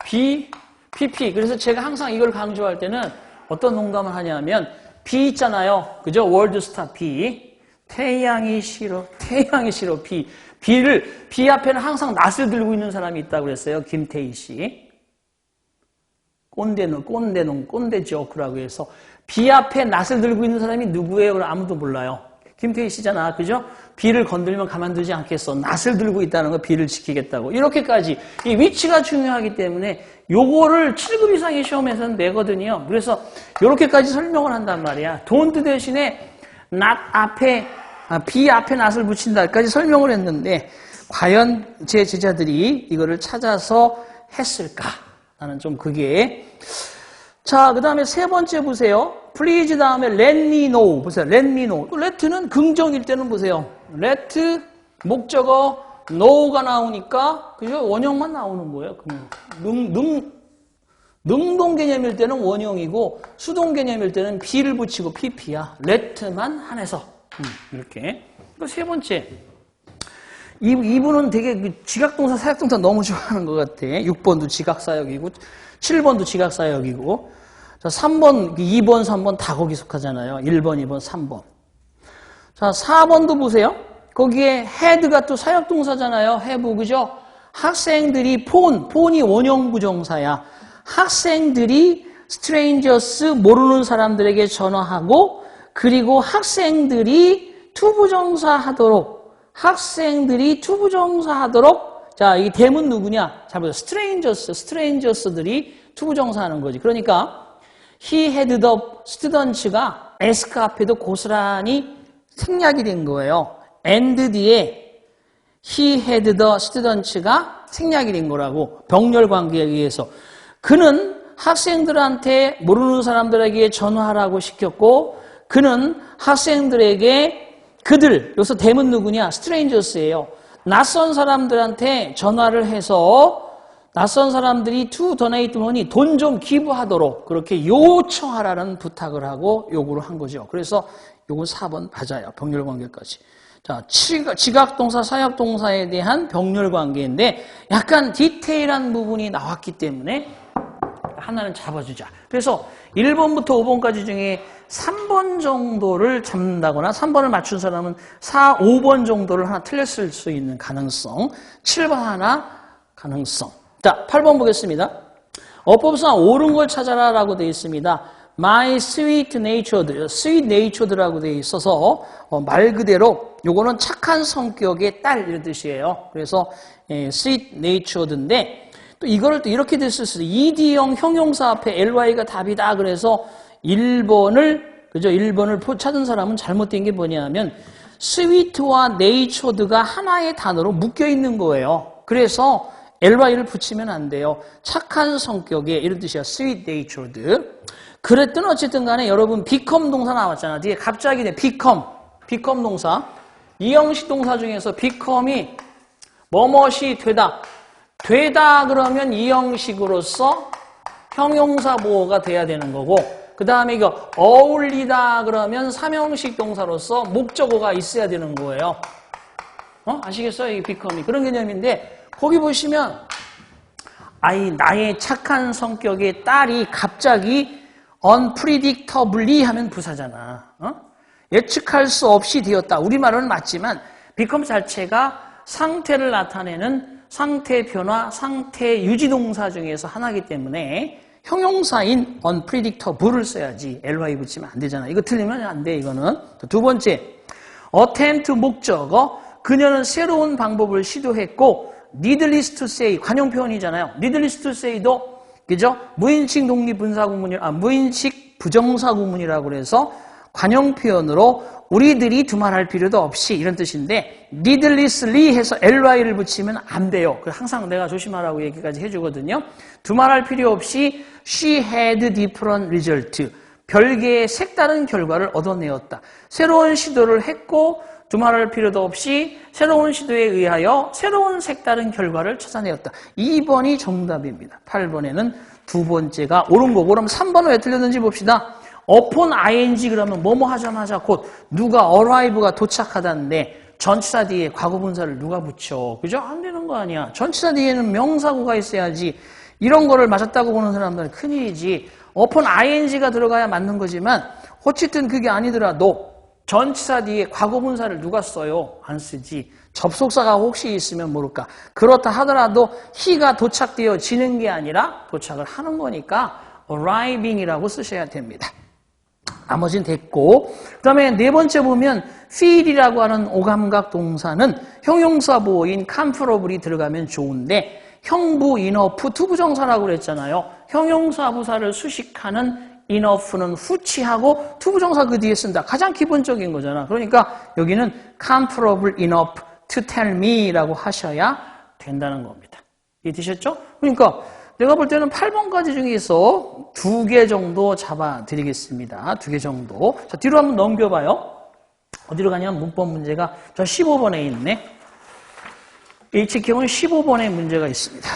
be pp. 그래서 제가 항상 이걸 강조할 때는 어떤 농담을 하냐면 be 있잖아요. 그죠? world star be. 태양이 싫어 be. be 앞에는 항상 낫을 들고 있는 사람이 있다고 그랬어요. 김태희 씨. 꼰대 조크라고 해서 be 앞에 낫을 들고 있는 사람이 누구예요? 그럼 아무도 몰라요. 김태희 씨잖아. 그죠? be를 건들면 가만두지 않겠어. 낫을 들고 있다는 거 be를 지키겠다고. 이렇게까지. 이 위치가 중요하기 때문에 요거를 7급 이상의 시험에서는 내거든요. 그래서 이렇게까지 설명을 한단 말이야. don't 대신에 not 앞에 be 앞에 낫을 붙인다까지 설명을 했는데 과연 제 제자들이 이거를 찾아서 했을까? 나는 좀 그게. 자, 그 다음에 세 번째 보세요. please 다음에 let me know. 보세요. let me know. let는 긍정일 때는 보세요. let 목적어 know가 나오니까 그죠? 원형만 나오는 거예요. 능동 개념일 때는 원형이고 수동 개념일 때는 be를 붙이고 pp야. let만 한해서 이렇게. 세 번째. 이분은 되게 지각동사, 사역동사 너무 좋아하는 것 같아. 6번도 지각사역이고 7번도 지각사역이고 자, 3번, 2번, 3번 다 거기 속하잖아요. 1번, 2번, 3번. 자, 4번도 보세요. 거기에 had가 또 사역동사잖아요. have, 그죠? 학생들이 폰이 원형 부정사야. 학생들이 strangers, 모르는 사람들에게 전화하고 그리고 학생들이 투부정사 하도록 자, 이 대문 누구냐? 자, 보세요. strangers들이 투부정사 하는 거지. 그러니까 he had the students가 ask 앞에도 고스란히 생략이 된 거예요. and 뒤에 he had the students가 생략이 된 거라고. 병렬 관계에 의해서. 그는 학생들한테 모르는 사람들에게 전화하라고 시켰고 그는 학생들에게 여기서 대문 누구냐? strangers예요. 낯선 사람들한테 전화를 해서 낯선 사람들이 to donate money, 돈 좀 기부하도록 그렇게 요청하라는 부탁을 하고 요구를 한 거죠. 그래서 요건 4번 맞아요. 병렬관계까지. 자, 지각동사, 사역동사에 대한 병렬관계인데 약간 디테일한 부분이 나왔기 때문에 하나는 잡아주자. 그래서 1번부터 5번까지 중에 3번 정도를 잡는다거나 3번을 맞춘 사람은 4, 5번 정도를 하나 틀렸을 수 있는 가능성, 7번 하나 가능성. 자, 8번 보겠습니다. 어법상 옳은 걸 찾아라 라고 되어 있습니다. my sweet natured, sweet natured라고 되어 있어서 말 그대로 요거는 착한 성격의 딸 이런 뜻이에요. 그래서 sweet natured인데 또 이거를 또 이렇게 됐을 수도 있어요. ED형 형용사 앞에 ly가 답이다. 그래서 1번을 그죠? 1번을 찾은 사람은 잘못된 게 뭐냐면 sweet와 natured가 하나의 단어로 묶여 있는 거예요. 그래서 ly를 붙이면 안 돼요. 착한 성격의 이런 뜻이야. sweet natured. 그랬든 어쨌든 간에 여러분 become 동사 나왔잖아. 뒤에 갑자기 become 동사. 이 형식 동사 중에서 become이 뭐뭇이 되다. 되다 그러면 이 형식으로서 형용사 보호가 돼야 되는 거고 그 다음에 이거 어울리다 그러면 삼형식 동사로서 목적어가 있어야 되는 거예요. 아시겠어요? 이 become이 그런 개념인데 거기 보시면 나의 착한 성격의 딸이 갑자기 unpredictably 하면 부사잖아. 예측할 수 없이 되었다. 우리말은 맞지만 become 자체가 상태를 나타내는 상태 변화, 상태 유지 동사 중에서 하나이기 때문에 형용사인 unpredictable을 써야지 ly 붙이면 안 되잖아. 이거 틀리면 안 돼. 이거는. 두 번째, attempt 목적어. 그녀는 새로운 방법을 시도했고 needless to say 관용 표현이잖아요. needless to say도 그죠? 무인식 무인식 부정사 구문이라고 그래서 관용 표현으로 우리들이 두말할 필요도 없이 이런 뜻인데 needlessly 해서 ly를 붙이면 안 돼요. 항상 내가 조심하라고 얘기까지 해주거든요. 두말할 필요 없이 she had different result. 별개의 색다른 결과를 얻어내었다. 새로운 시도를 했고 두말할 필요도 없이 새로운 시도에 의하여 새로운 색다른 결과를 찾아내었다. 2번이 정답입니다. 8번에는 두 번째가 옳은 거고 그럼 3번은 왜 틀렸는지 봅시다. upon ing 그러면 뭐뭐 하자마자 곧 누가 arrive가 도착하다는데 전치사 뒤에 과거분사를 누가 붙여. 그죠? 안 되는 거 아니야. 전치사 뒤에는 명사구가 있어야지. 이런 거를 맞았다고 보는 사람들은 큰일이지. upon ing가 들어가야 맞는 거지만 어쨌든 그게 아니더라도 전치사 뒤에 과거분사를 누가 써요? 안 쓰지. 접속사가 혹시 있으면 모를까. 그렇다 하더라도 he가 도착되어지는 게 아니라 도착을 하는 거니까 arriving이라고 쓰셔야 됩니다. 나머지는 됐고 그 다음에 네 번째 보면 feel이라고 하는 오감각 동사는 형용사 보호인 comfortably 들어가면 좋은데 형부, enough, 투부정사라고 그랬잖아요. 형용사 부사를 수식하는 enough는 후치하고 투부정사 그 뒤에 쓴다. 가장 기본적인 거잖아. 그러니까 여기는 comfortable enough to tell me라고 하셔야 된다는 겁니다. 이해되셨죠? 그러니까 내가 볼 때는 8번까지 중에서 2개 정도 잡아드리겠습니다. 2개 정도. 자, 뒤로 한번 넘겨봐요. 어디로 가냐면 문법 문제가 저 15번에 있네. HK는 15번에 문제가 있습니다.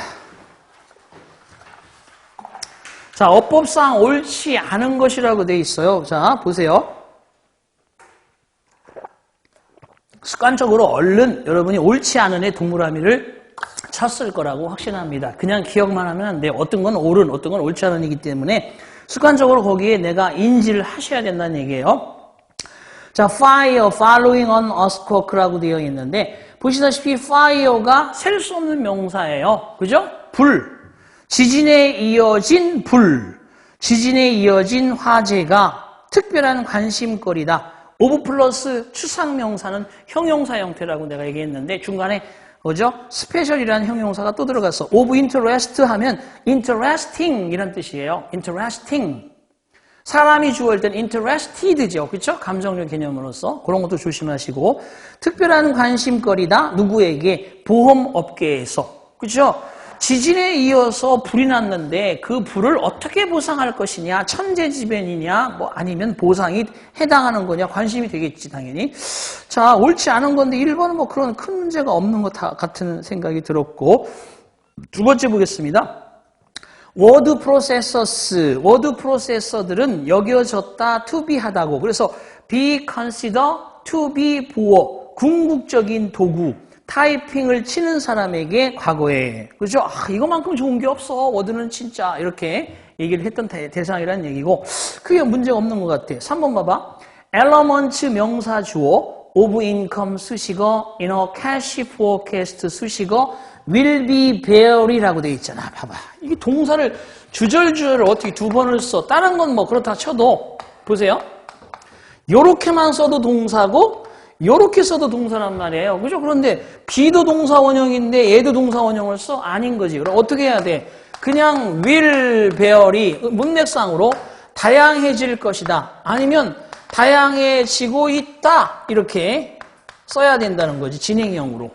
자, 어법상 옳지 않은 것이라고 돼 있어요. 자, 보세요. 습관적으로 얼른 여러분이 옳지 않은 애 동그라미를 쳤을 거라고 확신합니다. 그냥 기억만 하면 안 돼요. 어떤 건 옳은, 어떤 건 옳지 않은이기 때문에 습관적으로 거기에 내가 인지를 하셔야 된다는 얘기예요. 자, fire, following on earthquake라고 되어 있는데 보시다시피 fire가 셀 수 없는 명사예요. 그죠? 불. 지진에 이어진 불. 지진에 이어진 화재가 특별한 관심거리다. of 플러스 추상명사는 형용사 형태라고 내가 얘기했는데 중간에 뭐죠? 스페셜이라는 형용사가 또 들어갔어. of interest 하면 interesting 이란 뜻이에요. interesting. 사람이 주어일 땐 interested죠. 그렇죠? 감정적 개념으로서 그런 것도 조심하시고 특별한 관심거리다. 누구에게? 보험업계에서. 그렇죠? 지진에 이어서 불이 났는데 그 불을 어떻게 보상할 것이냐, 천재지변이냐, 뭐 아니면 보상이 해당하는 거냐 관심이 되겠지 당연히. 자, 옳지 않은 건데 1번은 뭐 그런 큰 문제가 없는 것 같은 생각이 들었고 두 번째 보겠습니다. 워드 프로세서스, 워드 프로세서들은 여겨졌다, to be 하다고. 그래서 be consider, to be 보어, 궁극적인 도구. 타이핑을 치는 사람에게 과거에 그죠? 이거만큼 좋은 게 없어. 워드는 진짜 이렇게 얘기를 했던 대상이라는 얘기고 그게 문제가 없는 것 같아. 3번 봐봐. 엘러먼트 명사 주어 of income 수식어, cash forecast 수식어, will be very라고 되어 있잖아. 봐봐. 이게 동사를 주절주절을 어떻게 두 번을 써. 다른 건 뭐 그렇다 쳐도 보세요. 요렇게만 써도 동사고 요렇게 써도 동사란 말이에요. 그죠? 그런데 B도 동사 원형인데 얘도 동사 원형을 써? 아닌 거지. 그럼 어떻게 해야 돼? 그냥 will vary 문맥상으로 다양해질 것이다. 아니면 다양해지고 있다. 이렇게 써야 된다는 거지. 진행형으로.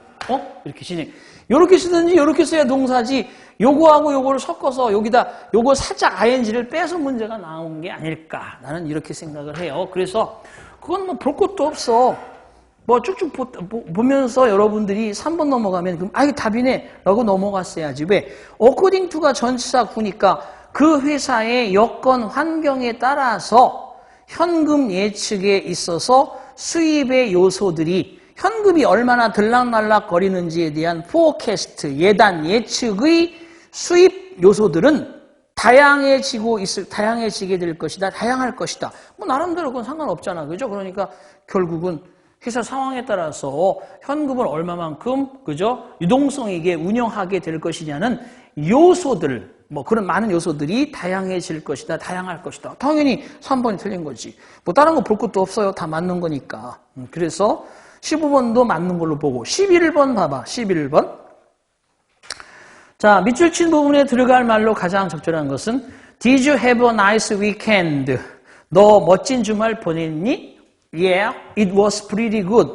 이렇게 진행. 요렇게 쓰든지 요렇게 써야 동사지. 요거하고 요거를 섞어서 여기다 요거 살짝 ing를 빼서 문제가 나온 게 아닐까. 나는 이렇게 생각을 해요. 그래서 그건 뭐 볼 것도 없어. 뭐 쭉쭉 보면서 여러분들이 3번 넘어가면 그럼 이게 답이네 라고 넘어갔어야지. 왜? according to가 전치사 구니까 그 회사의 여건 환경에 따라서 현금 예측에 있어서 수입의 요소들이 현금이 얼마나 들락날락거리는지에 대한 forecast, 예단, 예측의 수입 요소들은 다양해지게 될 것이다. 다양할 것이다. 뭐 나름대로 그건 상관없잖아. 그죠? 그러니까 결국은 회사 상황에 따라서 현금을 얼마만큼 그죠? 유동성 있게 운영하게 될 것이냐는 요소들, 뭐 그런 많은 요소들이 다양해질 것이다. 다양할 것이다. 당연히 3번이 틀린 거지. 뭐 다른 거 볼 것도 없어요. 다 맞는 거니까. 그래서 15번도 맞는 걸로 보고 11번 봐봐. 11번. 자, 밑줄 친 부분에 들어갈 말로 가장 적절한 것은 Did you have a nice weekend? 너 멋진 주말 보냈니? Yeah, it was pretty good.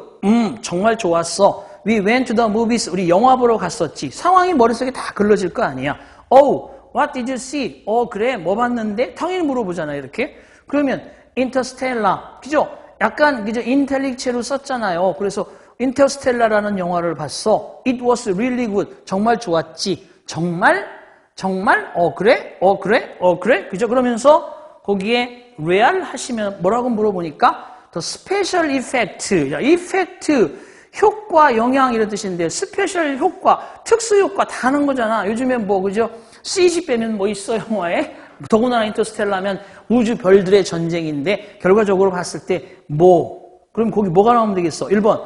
정말 좋았어. We went to the movies. 우리 영화 보러 갔었지. 상황이 머릿속에 다 글러질 거 아니야. Oh, what did you see? 그래, 뭐 봤는데? 당연히 물어보잖아요, 이렇게. 그러면 Interstellar, 그죠? 약간 그죠? 인텔릭체로 썼잖아요. 그래서 Interstellar라는 영화를 봤어. It was really good. 정말 좋았지. 정말? 그래? 그래? 그죠? 그러면서 거기에 real 하시면 뭐라고 물어보니까 The special effect, effect, 효과, 영향 이런 뜻인데 스페셜 효과, 특수 효과 다 하는 거잖아. 요즘에 뭐 그죠? CG 빼면 뭐 있어 영화에? 더구나 인터스텔라면 우주 별들의 전쟁인데 결과적으로 봤을 때 그럼 거기 뭐가 나오면 되겠어? 1번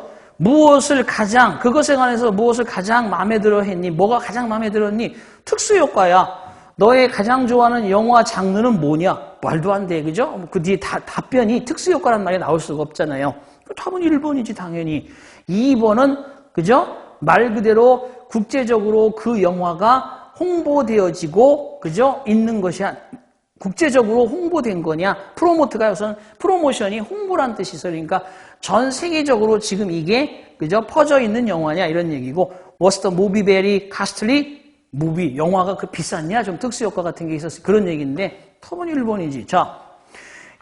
그것에 관해서 무엇을 가장 마음에 들어 했니? 뭐가 가장 마음에 들었니? 특수 효과야. 너의 가장 좋아하는 영화 장르는 뭐냐? 말도 안 돼, 그죠? 그 뒤에 답변이 특수효과란 말이 나올 수가 없잖아요. 답은 1번이지, 당연히. 2번은, 그죠? 말 그대로 국제적으로 그 영화가 홍보되어지고, 그죠? 있는 것이야. 국제적으로 홍보된 거냐? 프로모트가 우선, 프로모션이 홍보란 뜻이 있어요. 그러니까 전 세계적으로 지금 이게, 그죠? 퍼져 있는 영화냐? 이런 얘기고, Was the movie very costly? 영화가 비쌌냐? 좀 특수효과 같은 게 있었어요. 그런 얘기인데, 답은 1번이지. 자,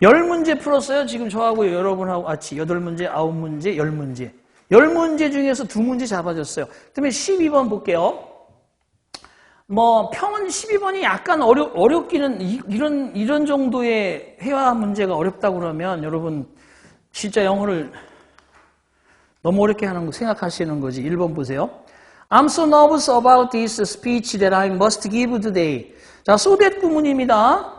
10문제 풀었어요. 지금 저하고 여러분하고 같이 8문제, 9문제, 10문제. 10문제 중에서 2문제 잡아줬어요. 그다음에 12번 볼게요. 뭐, 평은 12번이 약간 어렵기는, 이런 정도의 회화 문제가 어렵다고 그러면 여러분, 진짜 영어를 너무 어렵게 하는 거 생각하시는 거지. 1번 보세요. I'm so nervous about this speech that I must give today. 자, so that 구문입니다.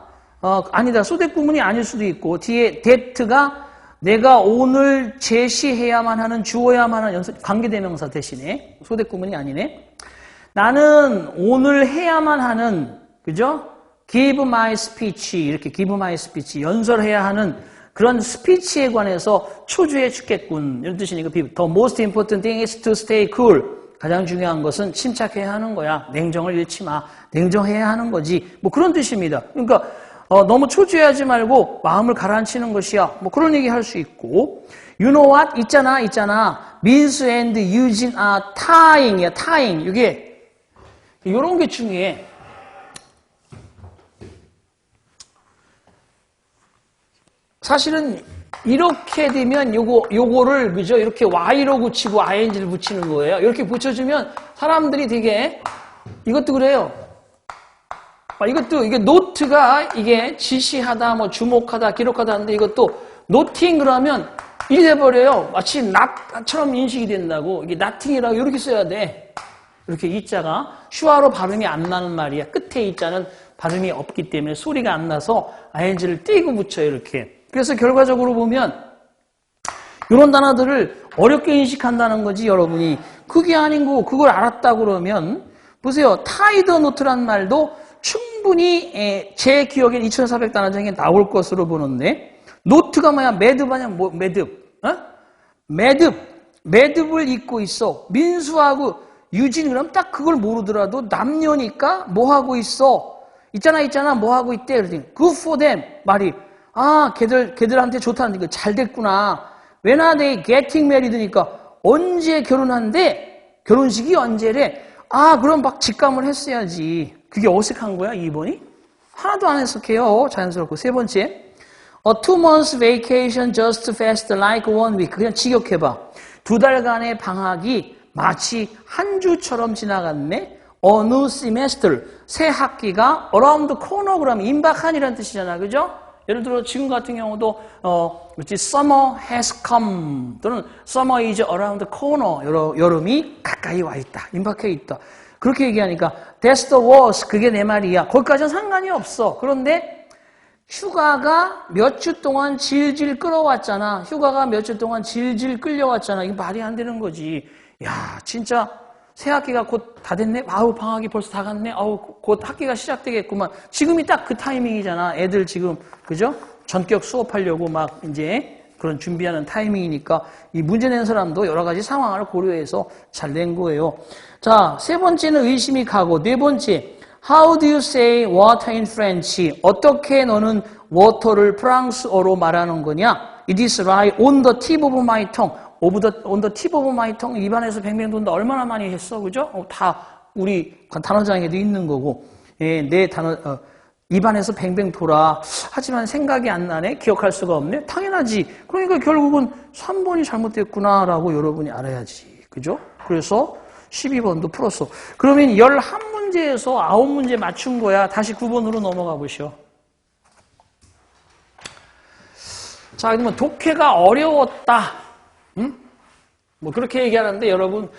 아니다. so that 구문이 아닐 수도 있고 뒤에 that가 내가 오늘 제시해야만 하는 주어야만 하는 관계대명사 대신에 so that 구문이 아니네. 나는 오늘 해야만 하는 그죠? give my speech 이렇게 give my speech 연설해야 하는 그런 스피치에 관해서 초조해 죽겠군. 이런 뜻이니까 the most important thing is to stay cool. 가장 중요한 것은 침착해야 하는 거야. 냉정을 잃지 마. 냉정해야 하는 거지. 뭐 그런 뜻입니다. 그러니까 너무 초조해하지 말고 마음을 가라앉히는 것이야. 뭐 그런 얘기 할 수 있고. You know what? 있잖아. Minsu and Eugene are tying이야. tying. 이게 이런 게 중요해. 사실은 이렇게 되면 요거를 그죠? 이렇게 Y로 붙이고 ING를 붙이는 거예요. 이렇게 붙여주면 사람들이 되게 이것도 그래요. 이게 노트가 이게 지시하다, 뭐 주목하다, 기록하다 하는데 이것도 노팅 그러면 이리 돼버려요. 마치 not처럼 인식이 된다고. 이게 nothing이라고 이렇게 써야 돼. 이렇게 이자가 슈아로 발음이 안 나는 말이야. 끝에 이자는 발음이 없기 때문에 소리가 안 나서 ING를 띄고 붙여요. 이렇게. 그래서 결과적으로 보면 이런 단어들을 어렵게 인식한다는 거지, 여러분이. 그게 아닌 거, 그걸 알았다 그러면, 보세요. 타이드 노트란 말도 충분히 제 기억엔 2400단어 중에 나올 것으로 보는데, 노트가 뭐야? 매듭 아니야? 뭐, 매듭. 어? 매듭을 입고 있어. 민수하고 유진, 그럼 딱 그걸 모르더라도 남녀니까 뭐 하고 있어? 있잖아, 뭐 하고 있대? 그러더니, good for them. 말이, 아, 걔들한테 좋다는 거 잘 됐구나. When are they getting married니까 언제 결혼한대? 결혼식이 언제래? 아, 그럼 막 직감을 했어야지. 그게 어색한 거야, 2번이? 하나도 안 해석해요. 자연스럽고. 세 번째, a 2 months vacation just fast like 1 week. 그냥 직역해봐. 2달간의 방학이 마치 한 주처럼 지나갔네. 어느 semester, 새 학기가 around the corner 그러면 임박한이라는 뜻이잖아, 그죠? 예를 들어 지금 같은 경우도 summer has come 또는 summer is around the corner, 여름이 가까이 와 있다, 임박해 있다. 그렇게 얘기하니까 that's the worst, 그게 내 말이야. 거기까지는 상관이 없어. 그런데 휴가가 몇 주 동안 질질 끌어왔잖아. 휴가가 몇 주 동안 질질 끌려왔잖아. 이게 말이 안 되는 거지. 야, 진짜 새 학기가 곧 다 됐네? 아우, 방학이 벌써 다 갔네? 아우, 곧 학기가 시작되겠구만. 지금이 딱 그 타이밍이잖아. 애들 지금, 그죠? 전격 수업하려고 막 이제 그런 준비하는 타이밍이니까 이 문제 낸 사람도 여러 가지 상황을 고려해서 잘 낸 거예요. 자, 세 번째는 의심이 가고, 네 번째, how do you say water in French? 어떻게 너는 water를 프랑스어로 말하는 거냐? It is right on the tip of my tongue. on the tip of my tongue. 입안에서 뱅뱅 돈다. 얼마나 많이 했어, 그죠? 다 우리 단어장에도 있는 거고. 예, 내 단어, 입안에서 뱅뱅 돌아. 하지만 생각이 안 나네? 기억할 수가 없네? 당연하지. 그러니까 결국은 3번이 잘못됐구나라고 여러분이 알아야지. 그죠? 그래서 12번도 풀었어. 그러면 11문제에서 9문제 맞춘 거야. 다시 9번으로 넘어가 보시오. 자, 그러면 독해가 어려웠다. 뭐 그렇게 얘기하는데 여러분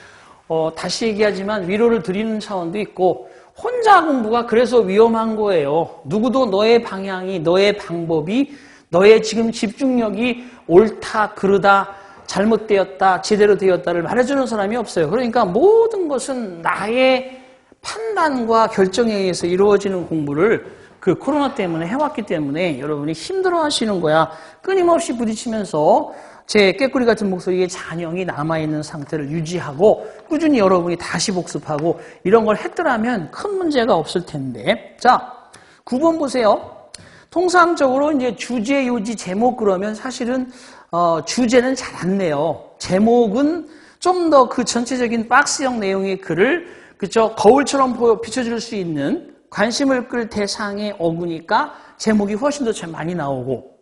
다시 얘기하지만 위로를 드리는 차원도 있고 혼자 공부가 그래서 위험한 거예요. 누구도 너의 방향이, 너의 방법이, 너의 지금 집중력이 옳다, 그르다, 잘못되었다, 제대로 되었다를 말해주는 사람이 없어요. 그러니까 모든 것은 나의 판단과 결정에 의해서 이루어지는 공부를 그 코로나 때문에 해왔기 때문에 여러분이 힘들어하시는 거야. 끊임없이 부딪히면서 제 깨꾸리 같은 목소리에 잔영이 남아있는 상태를 유지하고 꾸준히 여러분이 다시 복습하고 이런 걸 했더라면 큰 문제가 없을 텐데. 자, 9번 보세요. 통상적으로 이제 주제, 요지, 제목 그러면 사실은 주제는 잘 안 내요. 제목은 좀 더 그 전체적인 박스형 내용의 글을 그쵸 거울처럼 비춰줄 수 있는 관심을 끌 대상의 어구니까 제목이 훨씬 더 잘 많이 나오고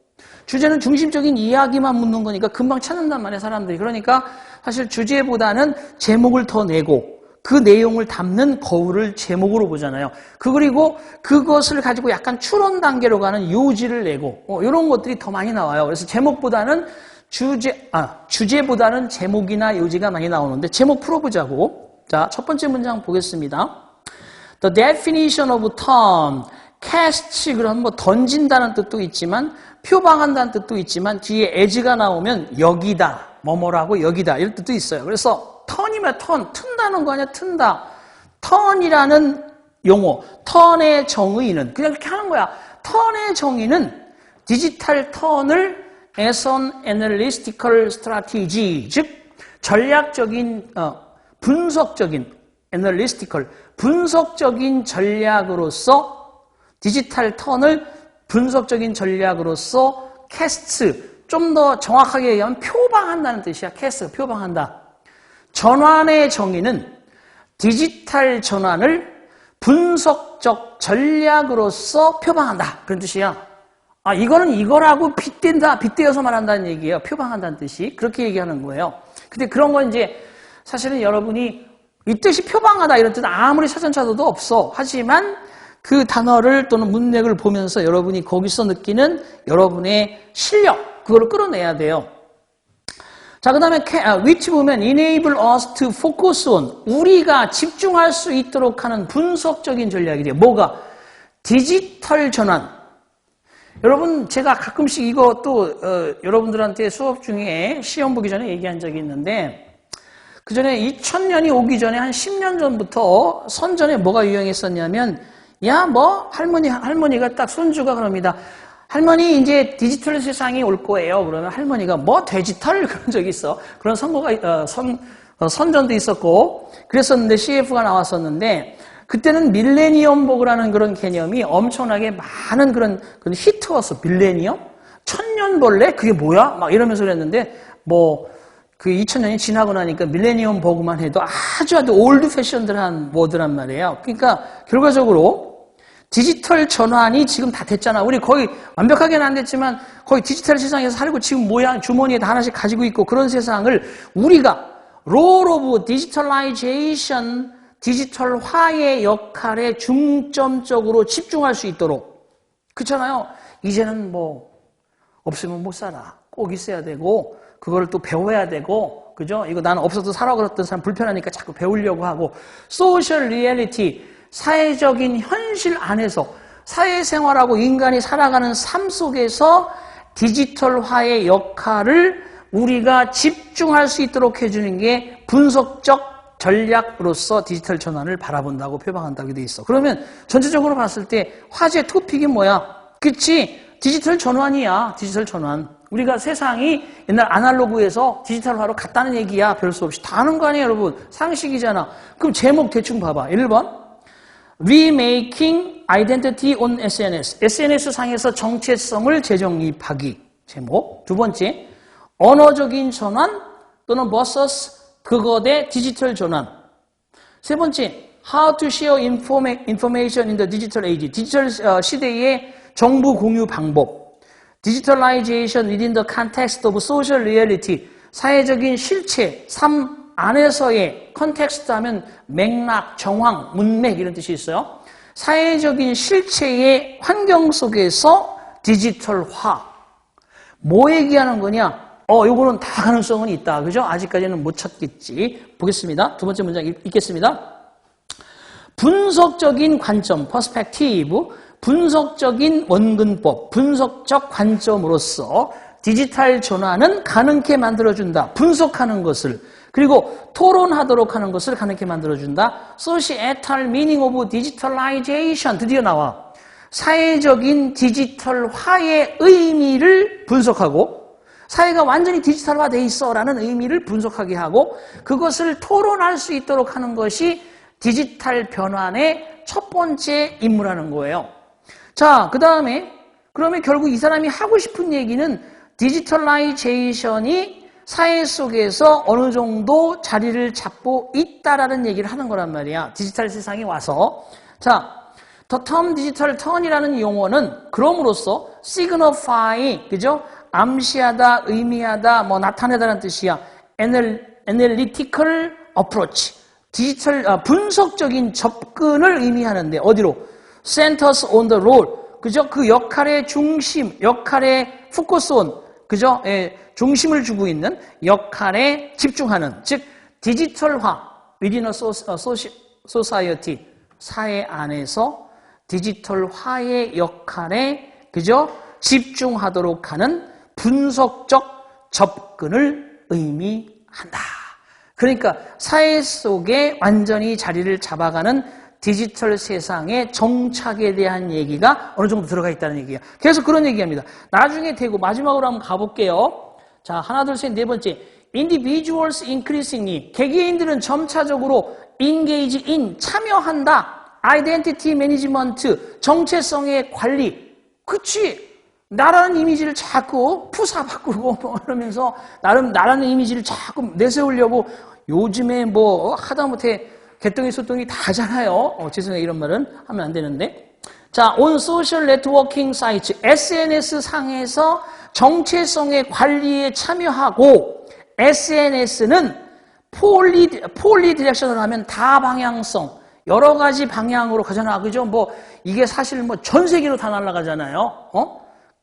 주제는 중심적인 이야기만 묻는 거니까 금방 찾는단 말이에요, 사람들이. 그러니까 사실 주제보다는 제목을 더 내고 그 내용을 담는 거울을 제목으로 보잖아요. 그리고 그것을 가지고 약간 추론 단계로 가는 요지를 내고 이런 것들이 더 많이 나와요. 그래서 제목보다는 주제보다는 제목이나 요지가 많이 나오는데 제목 풀어보자고. 자, 첫 번째 문장 보겠습니다. The definition of term, cast, 그럼 뭐 던진다는 뜻도 있지만 표방한다는 뜻도 있지만 뒤에 as가 나오면 여기다, 뭐뭐라고 여기다 이런 뜻도 있어요. 그래서 턴이면 턴, 튼다는 거 아니야, 튼다. 턴이라는 용어, 턴의 정의는 그냥 그렇게 하는 거야. 턴의 정의는 디지털 턴을 as an analytical strategy, 즉 전략적인, 분석적인 analytical, 분석적인 전략으로서 디지털 턴을 분석적인 전략으로서 캐스트, 좀 더 정확하게 얘기하면 표방한다는 뜻이야. 캐스트, 표방한다. 전환의 정의는 디지털 전환을 분석적 전략으로서 표방한다. 그런 뜻이야. 아, 이거는 이거라고 빗대어서 말한다는 얘기예요. 표방한다는 뜻이. 그렇게 얘기하는 거예요. 근데 그런 건 이제 사실은 여러분이 이 뜻이 표방하다 이런 뜻 아무리 사전 찾아도 없어. 하지만 그 단어를 또는 문맥을 보면서 여러분이 거기서 느끼는 여러분의 실력, 그거를 끌어내야 돼요. 자, 그 다음에 which 보면 enable us to focus on, 우리가 집중할 수 있도록 하는 분석적인 전략이 돼요. 뭐가? 디지털 전환. 여러분, 제가 가끔씩 이거 또 여러분들한테 수업 중에 시험 보기 전에 얘기한 적이 있는데, 그 전에 2000년이 오기 전에 한 10년 전부터 선전에 뭐가 유행했었냐면, 야, 뭐 할머니가 딱 손주가 그럽니다. 할머니 이제 디지털 세상이 올 거예요. 그러면 할머니가 뭐 디지털 그런 적이 있어. 그런 선거가 선전도 있었고 그랬었는데 CF가 나왔었는데 그때는 밀레니엄 버그라는 그런 개념이 엄청나게 많은 그런 히트였어. 밀레니엄? 천년벌레? 그게 뭐야? 막 이러면서 그랬는데 뭐 그 2000년이 지나고 나니까 밀레니엄 버그만 해도 아주 올드 패션들한 워드란 말이에요. 그러니까 결과적으로 디지털 전환이 지금 다 됐잖아. 우리 거의 완벽하게는 안 됐지만 거의 디지털 세상에서 살고 지금 모양 주머니에 다 하나씩 가지고 있고 그런 세상을 우리가 롤 오브 디지털라이제이션, 디지털화의 역할에 중점적으로 집중할 수 있도록. 그렇잖아요. 이제는 뭐 없으면 못 살아. 꼭 있어야 되고 그거를 또 배워야 되고 그죠? 이거 나는 없어도 살아 그랬던 사람 불편하니까 자꾸 배우려고 하고 소셜 리얼리티, 사회적인 현실 안에서 사회생활하고 인간이 살아가는 삶 속에서 디지털화의 역할을 우리가 집중할 수 있도록 해주는 게 분석적 전략으로서 디지털 전환을 바라본다고 표방한다고 돼 있어. 그러면 전체적으로 봤을 때 화제 토픽이 뭐야? 그치? 디지털 전환이야. 디지털 전환. 우리가 세상이 옛날 아날로그에서 디지털화로 갔다는 얘기야. 별 수 없이. 다 아는 거 아니에요, 여러분. 상식이잖아. 그럼 제목 대충 봐봐. 1번. Remaking Identity on SNS. SNS 상에서 정체성을 재정립하기. 제목. 두 번째. 언어적인 전환 또는 vs 그것의 디지털 전환. 세 번째. How to share information in the digital age. 디지털 시대의 정보 공유 방법. Digitalization within the context of social reality. 사회적인 실체, 삶 안에서의 컨텍스트 하면 맥락, 정황, 문맥 이런 뜻이 있어요. 사회적인 실체의 환경 속에서 디지털화. 뭐 얘기하는 거냐? 요거는 다 가능성은 있다. 그죠? 아직까지는 못 찾겠지. 보겠습니다. 두 번째 문장 읽겠습니다. 분석적인 관점, 퍼스펙티브. 분석적인 원근법, 분석적 관점으로서 디지털 전환은 가능케 만들어준다. 분석하는 것을. 그리고 토론하도록 하는 것을 가능케 만들어준다. Societal meaning of digitalization. 드디어 나와. 사회적인 디지털화의 의미를 분석하고 사회가 완전히 디지털화돼 있어라는 의미를 분석하게 하고 그것을 토론할 수 있도록 하는 것이 디지털 변환의 첫 번째 임무라는 거예요. 자, 그 다음에 그러면 결국 이 사람이 하고 싶은 얘기는 디지털라이제이션이 사회 속에서 어느 정도 자리를 잡고 있다라는 얘기를 하는 거란 말이야. 디지털 세상에 와서. 자, The term digital turn이라는 용어는 그럼으로써 signify, 그죠? 암시하다, 의미하다, 뭐 나타내다라는 뜻이야. analytical approach. 디지털, 분석적인 접근을 의미하는데, 어디로? Centers on the role. 그죠? 그 역할의 중심, 역할의 포커스 온, 그죠? 중심을 주고 있는 역할에 집중하는, 즉, 디지털화, within a society, 사회 안에서 디지털화의 역할에, 그죠? 집중하도록 하는 분석적 접근을 의미한다. 그러니까 사회 속에 완전히 자리를 잡아가는 디지털 세상의 정착에 대한 얘기가 어느 정도 들어가 있다는 얘기야. 계속 그런 얘기합니다. 나중에 되고 마지막으로 한번 가볼게요. 자, 하나, 둘, 셋, 네 번째. Individuals increasingly. 개개인들은 점차적으로 engage in, 참여한다. Identity management, 정체성의 관리. 그치? 나라는 이미지를 자꾸 푸사 바꾸고 뭐 이러면서 나라는 이미지를 자꾸 내세우려고 요즘에 뭐 하다못해 개똥이 소똥이 다 하잖아요. 죄송해요. 이런 말은 하면 안 되는데. 자, on social networking sites, SNS 상에서 정체성의 관리에 참여하고 SNS는 폴리 디렉션을 하면 다방향성, 여러 가지 방향으로 가잖아. 그죠? 뭐 이게 사실 뭐 전 세계로 다 날아가잖아요.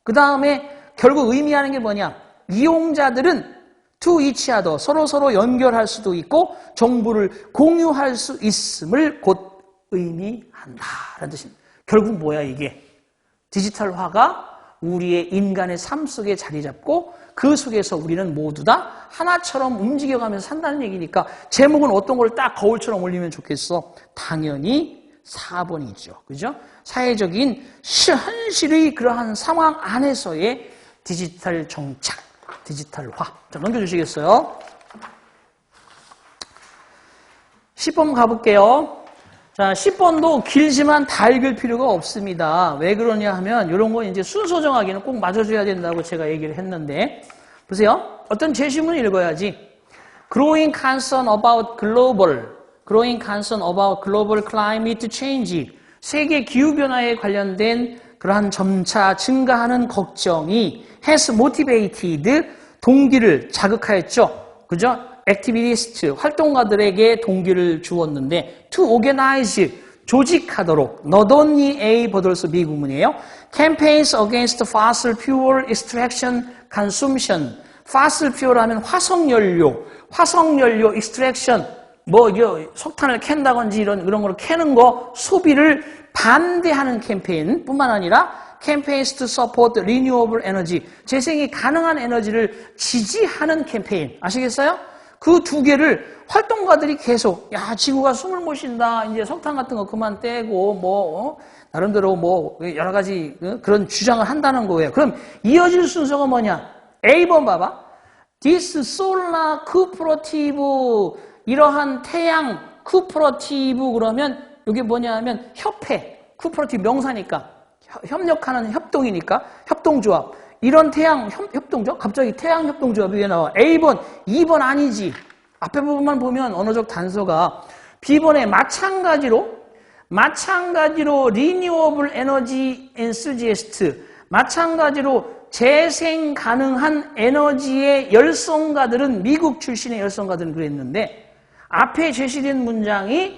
그 다음에 결국 의미하는 게 뭐냐? 이용자들은 to each other, 서로 연결할 수도 있고 정보를 공유할 수 있음을 곧 의미한다 라는 뜻입니다. 결국 뭐야 이게? 디지털화가 우리의 인간의 삶 속에 자리 잡고 그 속에서 우리는 모두 다 하나처럼 움직여가면서 산다는 얘기니까 제목은 어떤 걸 딱 거울처럼 올리면 좋겠어? 당연히 4번이죠. 그죠? 사회적인 현실의 그러한 상황 안에서의 디지털 정착, 디지털화. 자, 넘겨주시겠어요? 10번 가볼게요. 자, 10번도 길지만 다 읽을 필요가 없습니다. 왜 그러냐 하면 이런 거 이제 순서 정하기는 꼭 맞아줘야 된다고 제가 얘기를 했는데 보세요. 어떤 제시문을 읽어야지. Growing concern about global climate change. 세계 기후변화에 관련된 그러한 점차 증가하는 걱정이 has motivated 동기를 자극하였죠. 그죠? 액티비스트, 활동가들에게 동기를 주었는데 to organize, 조직하도록 not only A but also B 구문이에요. campaigns against fossil fuel extraction consumption. fossil fuel 하면 화석연료 extraction 뭐 석탄을 캔다든지 이런 걸 캐는 거 소비를 반대하는 캠페인 뿐만 아니라 campaigns to support renewable energy. 재생이 가능한 에너지를 지지하는 캠페인. 아시겠어요? 그 두 개를 활동가들이 계속 지구가 숨을 못 쉰다. 이제 석탄 같은 거 그만 떼고 나름대로 여러 가지 그런 주장을 한다는 거예요. 그럼 이어질 순서가 뭐냐? A번 봐봐. This solar cooperative 이러한 태양 cooperative 그러면 이게 뭐냐 하면 협회. cooperative 명사니까 협력하는 협동이니까 협동조합. 이런 태양 협동조합? 갑자기 태양 협동조합이 왜 나와? A번, 2번 아니지. 앞에 부분만 보면 언어적 단서가 B번에 마찬가지로 renewable energy enthusiast, 마찬가지로 재생 가능한 에너지의 열성가들은 미국 출신의 열성가들은 그랬는데 앞에 제시된 문장이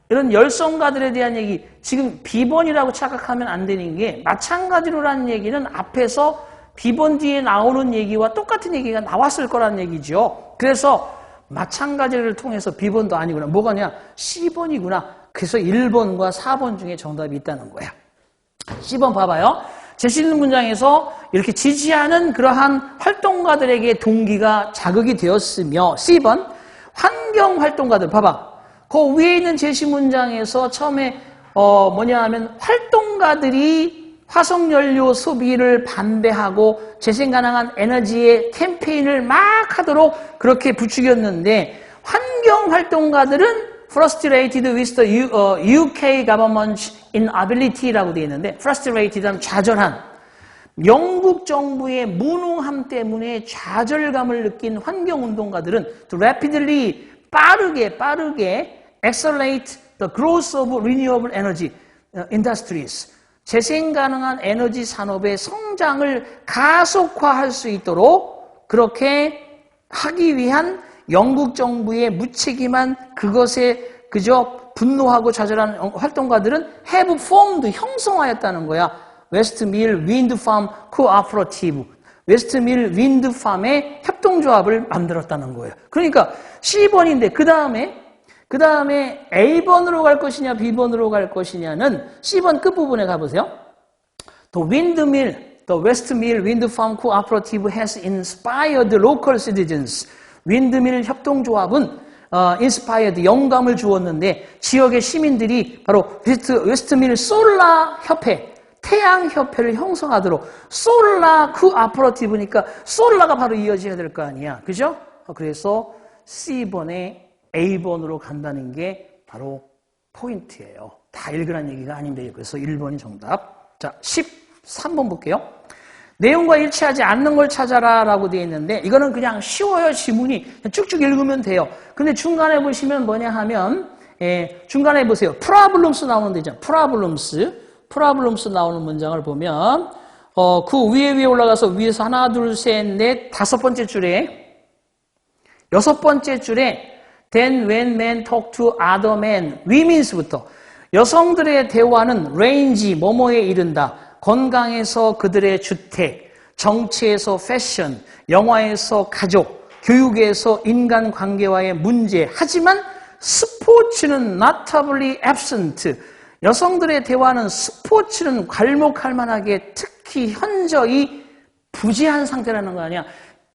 이런 열성가들에 대한 얘기 지금 B번이라고 착각하면 안 되는 게 마찬가지로라는 얘기는 앞에서 B번 뒤에 나오는 얘기와 똑같은 얘기가 나왔을 거라는 얘기죠. 그래서 마찬가지를 통해서 B번도 아니구나. 뭐가냐? C번이구나. 그래서 1번과 4번 중에 정답이 있다는 거야. C번 봐봐요. 제시된 문장에서 이렇게 지지하는 그러한 활동가들에게 동기가 자극이 되었으며 C번 환경활동가들 봐봐. 그 위에 있는 제시 문장에서 처음에 뭐냐 하면 활동가들이 화석연료 소비를 반대하고 재생가능한 에너지의 캠페인을 막 하도록 그렇게 부추겼는데 환경활동가들은 frustrated with the UK government's inability라고 되어 있는데 frustrated 하면 좌절한 영국 정부의 무능함 때문에 좌절감을 느낀 환경운동가들은 to rapidly 빠르게 accelerate the growth of renewable energy industries. 재생 가능한 에너지 산업의 성장을 가속화할 수 있도록 그렇게 하기 위한 영국 정부의 무책임한 그것에 그저 분노하고 좌절한 활동가들은 have formed, 형성하였다는 거야. 웨스트밀 윈드팜 코오퍼레이티브. 웨스트밀 윈드팜의 협동조합을 만들었다는 거예요. 그러니까 C번인데 그 다음에 A번으로 갈 것이냐 B번으로 갈 것이냐는 C번 끝부분에 가보세요. The Westmill Wind Farm Cooperative has inspired local citizens. 윈드밀 협동조합은 inspired, 영감을 주었는데 지역의 시민들이 바로 웨스트밀 솔라 협회, 태양협회를 형성하도록 솔라 코오퍼레이티브니까 솔라가 바로 이어져야 될 거 아니야. 그죠? 그래서 C번에 A번으로 간다는 게 바로 포인트예요. 다 읽으라는 얘기가 아닌데 그래서 1번이 정답. 자, 13번 볼게요. 내용과 일치하지 않는 걸 찾아라 라고 되어 있는데 이거는 그냥 쉬워요. 지문이 쭉쭉 읽으면 돼요. 근데 중간에 보시면 뭐냐 하면 중간에 보세요. 프라블럼스 나오는 데 있잖아요. 프라블럼스 나오는 문장을 보면 그 위에 올라가서 위에서 하나 둘 셋 넷 다섯 번째 줄에 여섯 번째 줄에 Then when men talk to other men, women's부터 여성들의 대화는 range, 뭐뭐에 이른다. 건강에서 그들의 주택, 정치에서 패션, 영화에서 가족, 교육에서 인간관계와의 문제. 하지만 스포츠는 notably absent. 여성들의 대화는 스포츠는 괄목할 만하게 특히 현저히 부재한 상태라는 거 아니야.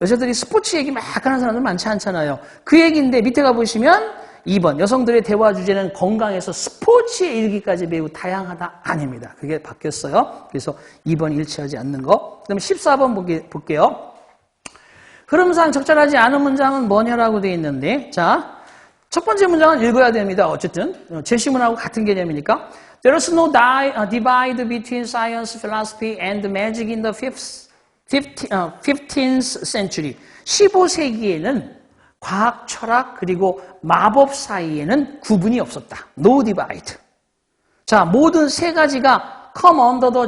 여자들이 스포츠 얘기 막 하는 사람들 많지 않잖아요. 그 얘기인데 밑에 가보시면 2번 여성들의 대화 주제는 건강에서 스포츠에 이르기까지 매우 다양하다 아닙니다. 그게 바뀌었어요. 그래서 2번 일치하지 않는 거. 그다음에 14번 볼게요. 흐름상 적절하지 않은 문장은 뭐냐라고 되어 있는데 자, 첫 번째 문장은 읽어야 됩니다. 어쨌든 제시문하고 같은 개념이니까 There is no divide between science, philosophy, and magic in the 15th century. 15세기에는 과학, 철학, 그리고 마법 사이에는 구분이 없었다. No divide. 자, 모든 세 가지가 come under the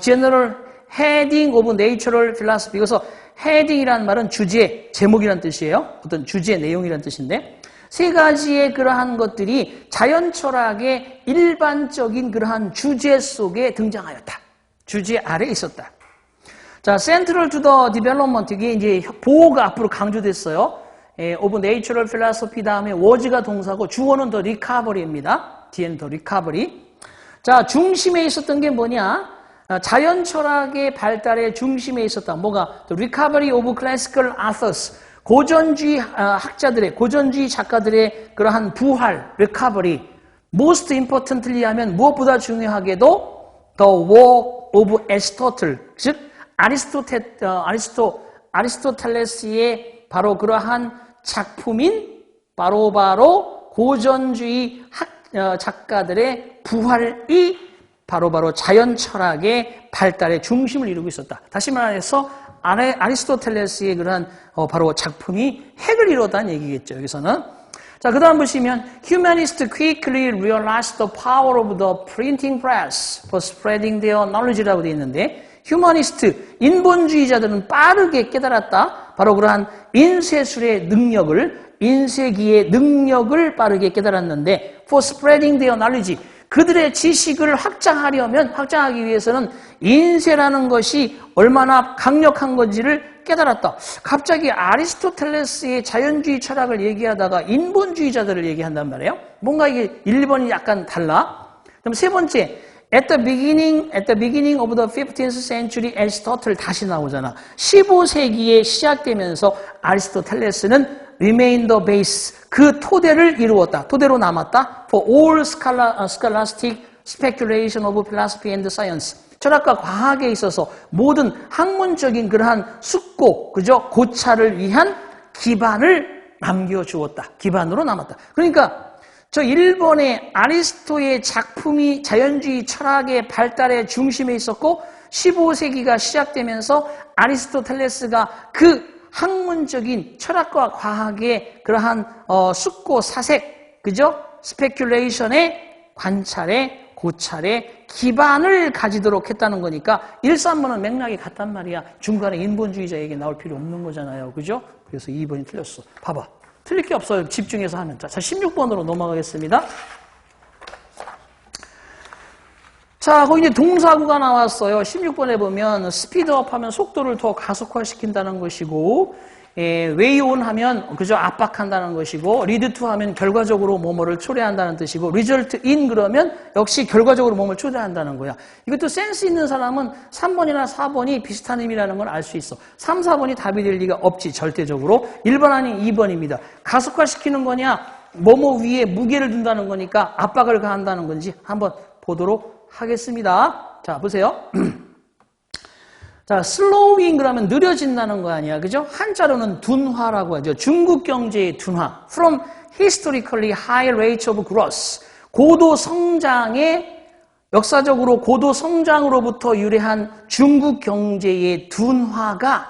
general heading of natural philosophy. 그래서 heading이라는 말은 주제, 제목이란 뜻이에요. 어떤 주제, 내용이란 뜻인데 세 가지의 그러한 것들이 자연 철학의 일반적인 그러한 주제 속에 등장하였다. 주제 아래에 있었다. 자, central to the development. 이게 이제 보호가 앞으로 강조됐어요. of natural philosophy 다음에 was가 동사고 주어는 the recovery입니다. 뒤에는 the recovery. 자, 중심에 있었던 게 뭐냐? 자연 철학의 발달의 중심에 있었다. 뭐가? The recovery of classical authors. 고전주의 학자들의, 고전주의 작가들의 그러한 부활, recovery. most importantly 하면 무엇보다 중요하게도 the work of Aristotle. 즉, 아리스토텔레스의 바로 그러한 작품인 바로 고전주의 작가들의 부활이 바로 자연 철학의 발달의 중심을 이루고 있었다. 다시 말해서 아리스토텔레스의 그러한 바로 작품이 핵을 이루었다는 얘기겠죠. 여기서는. 자, 그 다음 보시면 Humanists quickly realized the power of the printing press for spreading their knowledge라고 되어 있는데 휴머니스트, 인본주의자들은 빠르게 깨달았다. 바로 그러한 인쇄술의 능력을, 인쇄기의 능력을 빠르게 깨달았는데 for spreading their knowledge, 그들의 지식을 확장하기 위해서는 인쇄라는 것이 얼마나 강력한 건지를 깨달았다. 갑자기 아리스토텔레스의 자연주의 철학을 얘기하다가 인본주의자들을 얘기한단 말이에요. 뭔가 이게 1번이 약간 달라. 그럼 세 번째, At the beginning of the 15th century, Aristotle 다시 나오잖아. 15세기에 시작되면서 아리스토텔레스는 remain the base, 그 토대를 이루었다. 토대로 남았다. For all scholastic speculation of philosophy and science. 철학과 과학에 있어서 모든 학문적인 그러한 숙고, 그죠? 고찰을 위한 기반을 남겨주었다. 기반으로 남았다. 그러니까 저 일본의 아리스토의 작품이 자연주의 철학의 발달의 중심에 있었고 15세기가 시작되면서 아리스토텔레스가 그 학문적인 철학과 과학의 그러한 숙고 사색, 그죠? 스페큘레이션의 관찰의 고찰의 기반을 가지도록 했다는 거니까 1, 3번은 맥락이 같단 말이야. 중간에 인본주의자 얘기 나올 필요 없는 거잖아요. 그죠? 그래서 2번이 틀렸어. 봐봐. 틀릴 게 없어요. 집중해서 하면. 자, 16번으로 넘어가겠습니다. 자, 거기 이제 동사구가 나왔어요. 16번에 보면 스피드업 하면 속도를 더 가속화시킨다는 것이고, 웨이온 하면 그저 압박한다는 것이고, 리드 투 하면 결과적으로 뭐뭐를 초래한다는 뜻이고, 리절트 인 그러면 역시 결과적으로 뭐뭐를 초래한다는 거야. 이것도 센스 있는 사람은 3번이나 4번이 비슷한 의미라는 걸 알 수 있어. 3, 4번이 답이 될 리가 없지, 절대적으로. 1번 아닌 2번입니다. 가속화시키는 거냐, 뭐뭐 위에 무게를 둔다는 거니까 압박을 가한다는 건지 한번 보도록 하겠습니다. 자, 보세요. 자, slowing 그러면 느려진다는 거 아니야. 그죠? 한자로는 둔화라고 하죠. 중국 경제의 둔화. From historically high rate of growth. 고도 성장의, 역사적으로 고도 성장으로부터 유래한 중국 경제의 둔화가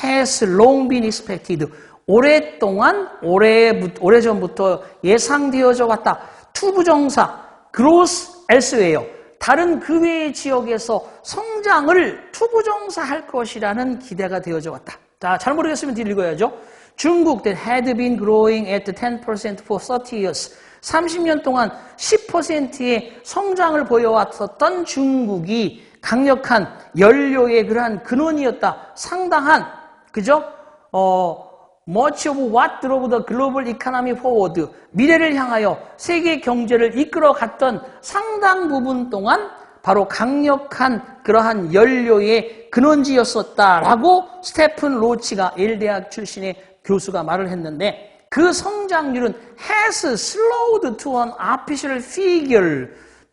has long been expected. 오랫동안, 오래전부터 예상되어져 왔다. 투부정사, growth elsewhere. 다른 그 외의 지역에서 성장을 투부정사할 것이라는 기대가 되어져 왔다. 자, 잘 모르겠으면 뒤를 읽어야죠. 중국 that had been growing at 10% for 30 years. 30년 동안 10%의 성장을 보여왔었던 중국이 강력한 연료의 그러한 근원이었다. 상당한, 그죠? Much of what drove the global economy forward. 미래를 향하여 세계 경제를 이끌어갔던 상당 부분 동안 바로 강력한 그러한 연료의 근원지였었다라고 스테픈 로치가 예일 대학 출신의 교수가 말을 했는데 그 성장률은 has slowed to an artificial figure.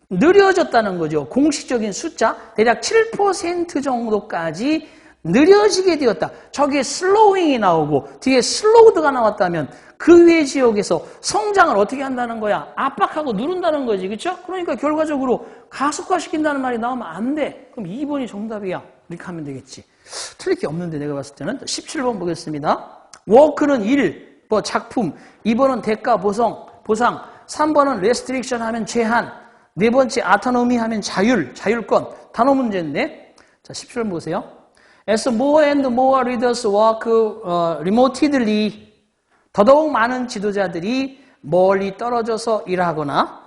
느려졌다는 거죠. 공식적인 숫자 대략 7% 정도까지 느려지게 되었다. 저기에 slowing이 나오고 뒤에 slowed가 나왔다면 그 위의 지역에서 성장을 어떻게 한다는 거야? 압박하고 누른다는 거지. 그렇죠? 그러니까 결과적으로 가속화시킨다는 말이 나오면 안 돼. 그럼 2번이 정답이야. 이렇게 하면 되겠지. 틀릴 게 없는데 내가 봤을 때는 17번 보겠습니다. 워크는 일, 뭐 작품. 2번은 대가 보상. 3번은 restriction 하면 제한. 네 번째 autonomy 하면 자율권. 단어 문제인데. 자, 17번 보세요. As more and more leaders work remotely, 더더욱 많은 지도자들이 멀리 떨어져서 일하거나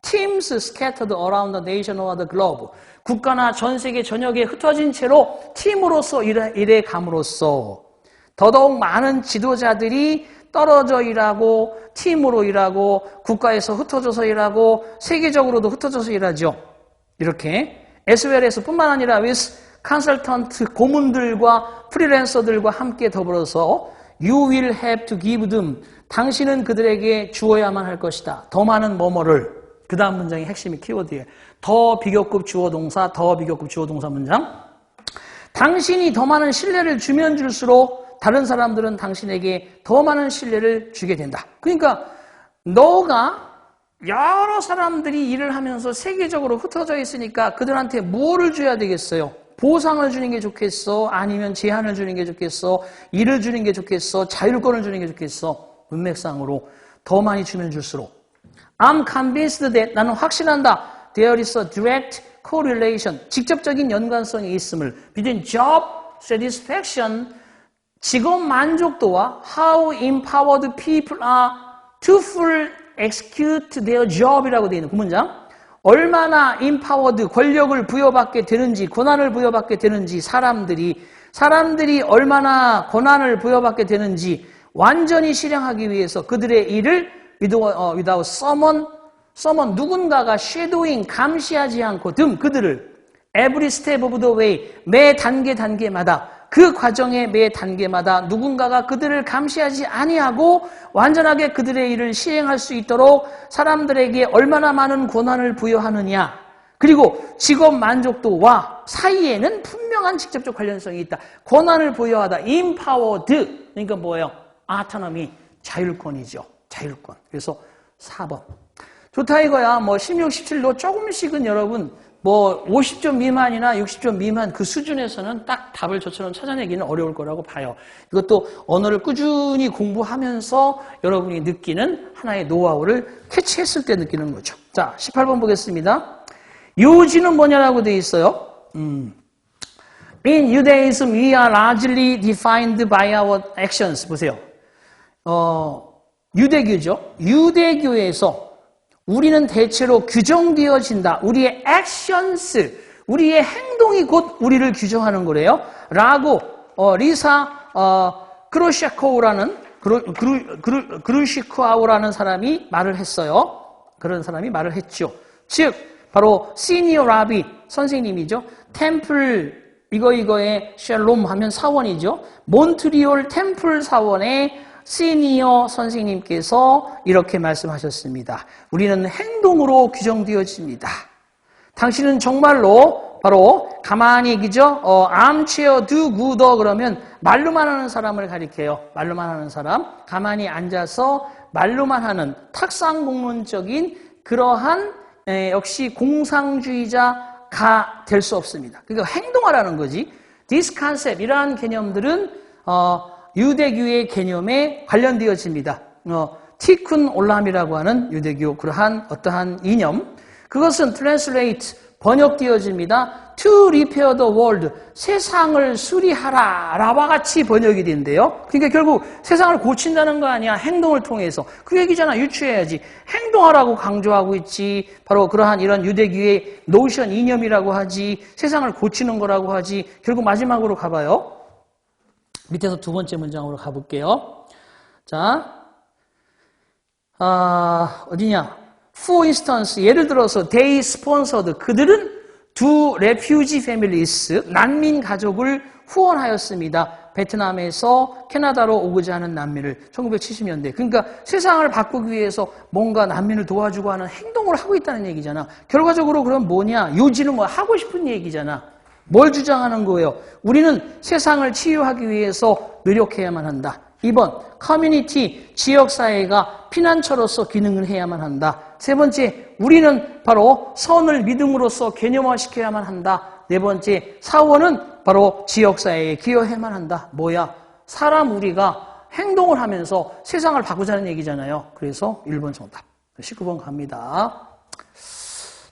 teams scattered around the nation or the globe, 국가나 전 세계 전역에 흩어진 채로 팀으로서 일해 감으로써 더더욱 많은 지도자들이 떨어져 일하고 팀으로 일하고 국가에서 흩어져서 일하고 세계적으로도 흩어져서 일하죠. 이렇게 as well as 뿐만 아니라 with 컨설턴트 고문들과 프리랜서들과 함께 더불어서 You will have to give them. 당신은 그들에게 주어야만 할 것이다. 더 많은 뭐뭐를. 그 다음 문장의 핵심이 키워드예요. 더 비교급 주어 동사, 더 비교급 주어 동사 문장. 당신이 더 많은 신뢰를 주면 줄수록 다른 사람들은 당신에게 더 많은 신뢰를 주게 된다. 그러니까 너가 여러 사람들이 일을 하면서 세계적으로 흩어져 있으니까 그들한테 뭐를 줘야 되겠어요? 보상을 주는 게 좋겠어? 아니면 제한을 주는 게 좋겠어? 일을 주는 게 좋겠어? 자율권을 주는 게 좋겠어? 문맥상으로 더 많이 주면 줄수록 I'm convinced that 나는 확신한다. There is a direct correlation 직접적인 연관성이 있음을 between job satisfaction 직업 만족도와 how empowered people are to fully execute their job이라고 되어 있는 그 문장 얼마나 empowered 권력을 부여받게 되는지 권한을 부여받게 되는지 사람들이 얼마나 권한을 부여받게 되는지 완전히 실행하기 위해서 그들의 일을 without someone 누군가가 shadowing 감시하지 않고 그들을 every step of the way 매 단계마다 그 과정의 매 단계마다 누군가가 그들을 감시하지 아니하고 완전하게 그들의 일을 시행할 수 있도록 사람들에게 얼마나 많은 권한을 부여하느냐 그리고 직업 만족도와 사이에는 분명한 직접적 관련성이 있다. 권한을 부여하다. empowered 그러니까 뭐예요? autonomy 자율권이죠. 자율권. 그래서 4번. 좋다 이거야. 뭐 16, 17도 조금씩은 여러분 뭐 50점 미만이나 60점 미만 그 수준에서는 딱 답을 저처럼 찾아내기는 어려울 거라고 봐요. 이것도 언어를 꾸준히 공부하면서 여러분이 느끼는 하나의 노하우를 캐치했을 때 느끼는 거죠. 자, 18번 보겠습니다. 요지는 뭐냐라고 되어 있어요. In Judaism, we are largely defined by our actions. 보세요. 유대교죠. 유대교에서 우리는 대체로 규정되어진다. 우리의 actions, 우리의 행동이 곧 우리를 규정하는 거래요. 라고 리사 그루시코아우라는 사람이 말을 했어요. 그런 사람이 말을 했죠. 즉 바로 시니어 라비 선생님이죠. 템플 이거의 샬롬 하면 사원이죠. 몬트리올 템플 사원의 시니어 선생님께서 이렇게 말씀하셨습니다. 우리는 행동으로 규정되어집니다. 당신은 정말로 바로 가만히 그죠? armchair do gooder 그러면 말로만 하는 사람을 가리켜요. 말로만 하는 사람. 가만히 앉아서 말로만 하는 탁상공론적인 그러한 역시 공상주의자가 될 수 없습니다. 그러니까 행동하라는 거지. This concept 이러한 개념들은 유대교의 개념에 관련되어집니다. 티쿤 올람이라고 하는 유대교 그러한 어떠한 이념 그것은 translate 번역되어집니다. To repair the world 세상을 수리하라 라와 같이 번역이 된대요. 그러니까 결국 세상을 고친다는 거 아니야. 행동을 통해서. 그 얘기잖아. 유추해야지. 행동하라고 강조하고 있지. 바로 그러한 이런 유대교의 노션 이념이라고 하지. 세상을 고치는 거라고 하지. 결국 마지막으로 가봐요. 밑에서 두 번째 문장으로 가볼게요. 자, 어디냐? For instance, 예를 들어서 they sponsored, 그들은 두 refugee families, 난민 가족을 후원하였습니다. 베트남에서 캐나다로 오고자 하는 난민을 1970년대. 그러니까 세상을 바꾸기 위해서 뭔가 난민을 도와주고 하는 행동을 하고 있다는 얘기잖아. 결과적으로 그럼 뭐냐? 요지는 뭐 하고 싶은 얘기잖아. 뭘 주장하는 거예요? 우리는 세상을 치유하기 위해서 노력해야만 한다. 2번, 커뮤니티, 지역사회가 피난처로서 기능을 해야만 한다. 세 번째, 우리는 바로 선을 믿음으로써 개념화시켜야만 한다. 네 번째, 사원은 바로 지역사회에 기여해야만 한다. 뭐야? 사람 우리가 행동을 하면서 세상을 바꾸자는 얘기잖아요. 그래서 1번 정답. 19번 갑니다.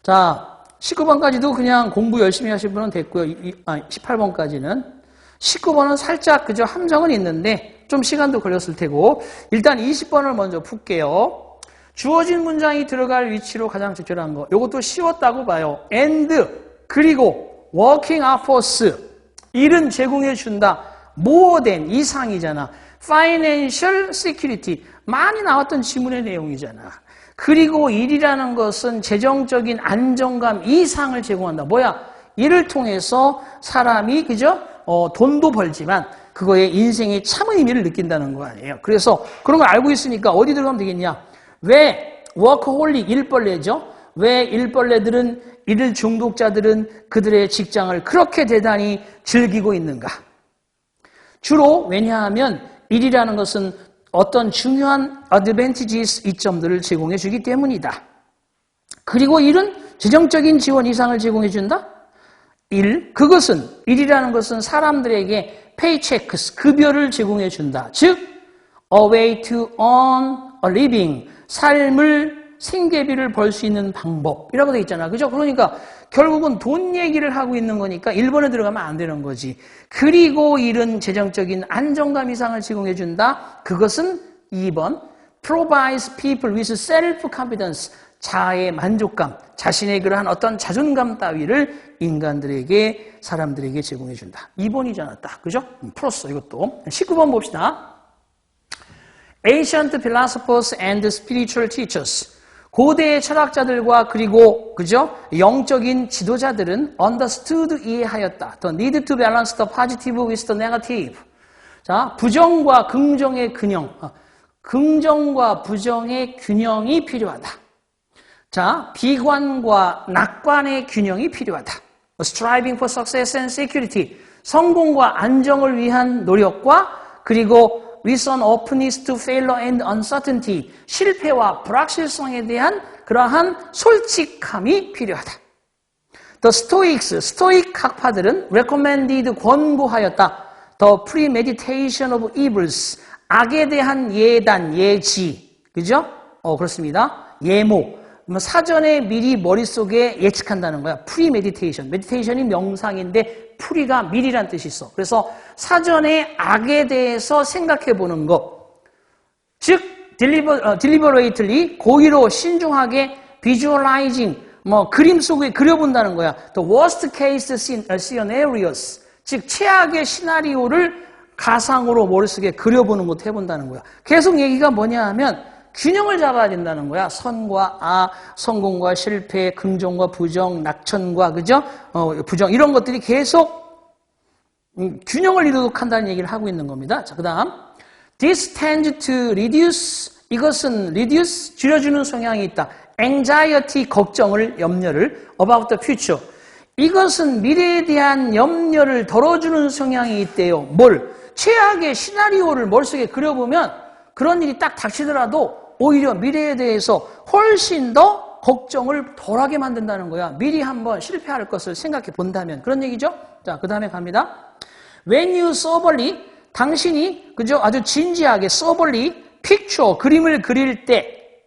자, 19번까지도 그냥 공부 열심히 하실 분은 됐고요. 18번까지는. 19번은 살짝 그저 함정은 있는데 좀 시간도 걸렸을 테고 일단 20번을 먼저 풀게요. 주어진 문장이 들어갈 위치로 가장 적절한 거. 이것도 쉬웠다고 봐요. and 그리고 working hours 일은 제공해 준다. more than 이상이잖아. financial security 많이 나왔던 지문의 내용이잖아. 그리고 일이라는 것은 재정적인 안정감 이상을 제공한다. 뭐야? 일을 통해서 사람이 그죠? 돈도 벌지만 그거에 인생의 참은 의미를 느낀다는 거 아니에요. 그래서 그런 걸 알고 있으니까 어디 들어가면 되겠냐? 왜 워커홀릭 일벌레죠? 왜 일벌레들은 일 중독자들은 그들의 직장을 그렇게 대단히 즐기고 있는가? 주로 왜냐하면 일이라는 것은 어떤 중요한 advantages 이점들을 제공해 주기 때문이다. 그리고 일은 재정적인 지원 이상을 제공해 준다? 그것은 일이라는 것은 사람들에게 paychecks, 급여를 제공해 준다. 즉, a way to earn a living, 생계비를 벌 수 있는 방법이라고 돼 있잖아. 그죠? 그러니까 결국은 돈 얘기를 하고 있는 거니까 1번에 들어가면 안 되는 거지. 그리고 일은 재정적인 안정감 이상을 제공해 준다. 그것은 2번, provides people with self-confidence, 자아의 만족감, 자신의 그러한 어떤 자존감 따위를 인간들에게, 사람들에게 제공해 준다. 2번이잖아, 딱. 그죠? 풀었어, 이것도. 19번 봅시다. Ancient philosophers and spiritual teachers. 고대의 철학자들과 그리고, 그죠? 영적인 지도자들은 understood, 이해하였다. The need to balance the positive with the negative. 자, 부정과 긍정의 균형. 긍정과 부정의 균형이 필요하다. 자, 비관과 낙관의 균형이 필요하다. Striving for success and security. 성공과 안정을 위한 노력과 그리고 with an openness to failure and uncertainty. 실패와 불확실성에 대한 그러한 솔직함이 필요하다. The Stoics, 스토익 학파들은 recommended, 권고하였다. The premeditation of evils. 악에 대한 예단, 예지. 그죠? 그렇습니다. 예모. 사전에 미리 머릿속에 예측한다는 거야. premeditation. meditation이 명상인데 프리가 미리란 뜻이 있어. 그래서 사전에 악에 대해서 생각해 보는 것. 즉, deliberately, 고의로 신중하게 visualizing, 그림 속에 그려본다는 거야. The worst case scenarios. 즉, 최악의 시나리오를 가상으로 머릿속에 그려보는 것도 해본다는 거야. 계속 얘기가 뭐냐 하면 균형을 잡아야 된다는 거야. 선과 악, 성공과 실패, 긍정과 부정, 낙천과 그죠? 부정 이런 것들이 계속 균형을 이루도록 한다는 얘기를 하고 있는 겁니다. 자, 그다음 This tends to reduce, 이것은 reduce, 줄여주는 성향이 있다. anxiety, 걱정을, 염려를 about the future. 이것은 미래에 대한 염려를 덜어주는 성향이 있대요. 뭘? 최악의 시나리오를 머릿속에 그려보면 그런 일이 딱 닥치더라도 오히려 미래에 대해서 훨씬 더 걱정을 덜하게 만든다는 거야. 미리 한번 실패할 것을 생각해 본다면. 그런 얘기죠? 자, 그 다음에 갑니다. When you soberly, 당신이 그죠? 아주 진지하게 soberly picture, 그림을 그릴 때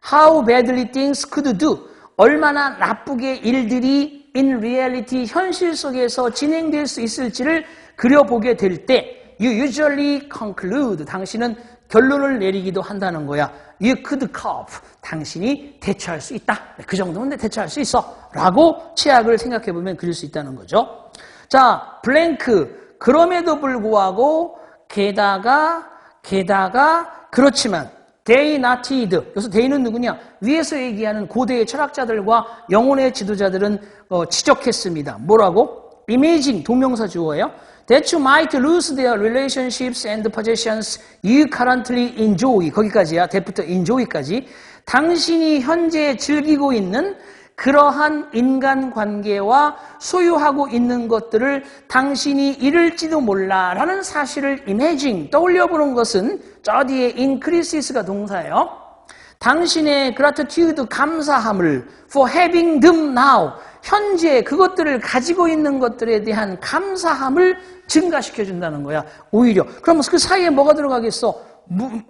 how badly things could do, 얼마나 나쁘게 일들이 in reality, 현실 속에서 진행될 수 있을지를 그려보게 될 때 you usually conclude, 당신은 결론을 내리기도 한다는 거야. You could cope. 당신이 대처할 수 있다. 그 정도면 대처할 수 있어. 라고 최악을 생각해보면 그릴 수 있다는 거죠. 자, 블랭크. 그럼에도 불구하고 게다가 그렇지만 they noted. 여기서 they는 누구냐? 위에서 얘기하는 고대의 철학자들과 영혼의 지도자들은 지적했습니다. 뭐라고? imaging, 동명사 주어예요. That you might lose their relationships and possessions you currently enjoy. 거기까지야. that부터 enjoy까지. 당신이 현재 즐기고 있는 그러한 인간관계와 소유하고 있는 것들을 당신이 잃을지도 몰라라는 사실을 imagine, 떠올려보는 것은 저 뒤에 increases가 동사예요. 당신의 gratitude, 감사함을 for having them now, 현재 그것들을 가지고 있는 것들에 대한 감사함을 증가시켜준다는 거야. 오히려. 그러면 그 사이에 뭐가 들어가겠어?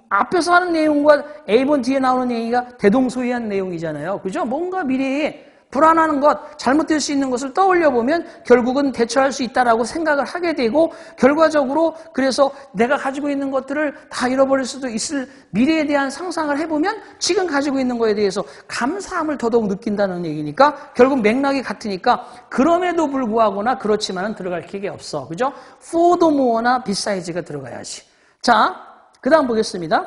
앞에서 하는 내용과 A번 뒤에 나오는 얘기가 대동소이한 내용이잖아요. 그죠? 뭔가 미래에 불안한 것, 잘못될 수 있는 것을 떠올려보면 결국은 대처할 수 있다라고 생각을 하게 되고 결과적으로 그래서 내가 가지고 있는 것들을 다 잃어버릴 수도 있을 미래에 대한 상상을 해보면 지금 가지고 있는 거에 대해서 감사함을 더더욱 느낀다는 얘기니까 결국 맥락이 같으니까 그럼에도 불구하거나 그렇지만은 들어갈 게 없어. 그죠? furthermore나 beside스가 들어가야지. 자, 그 다음 보겠습니다.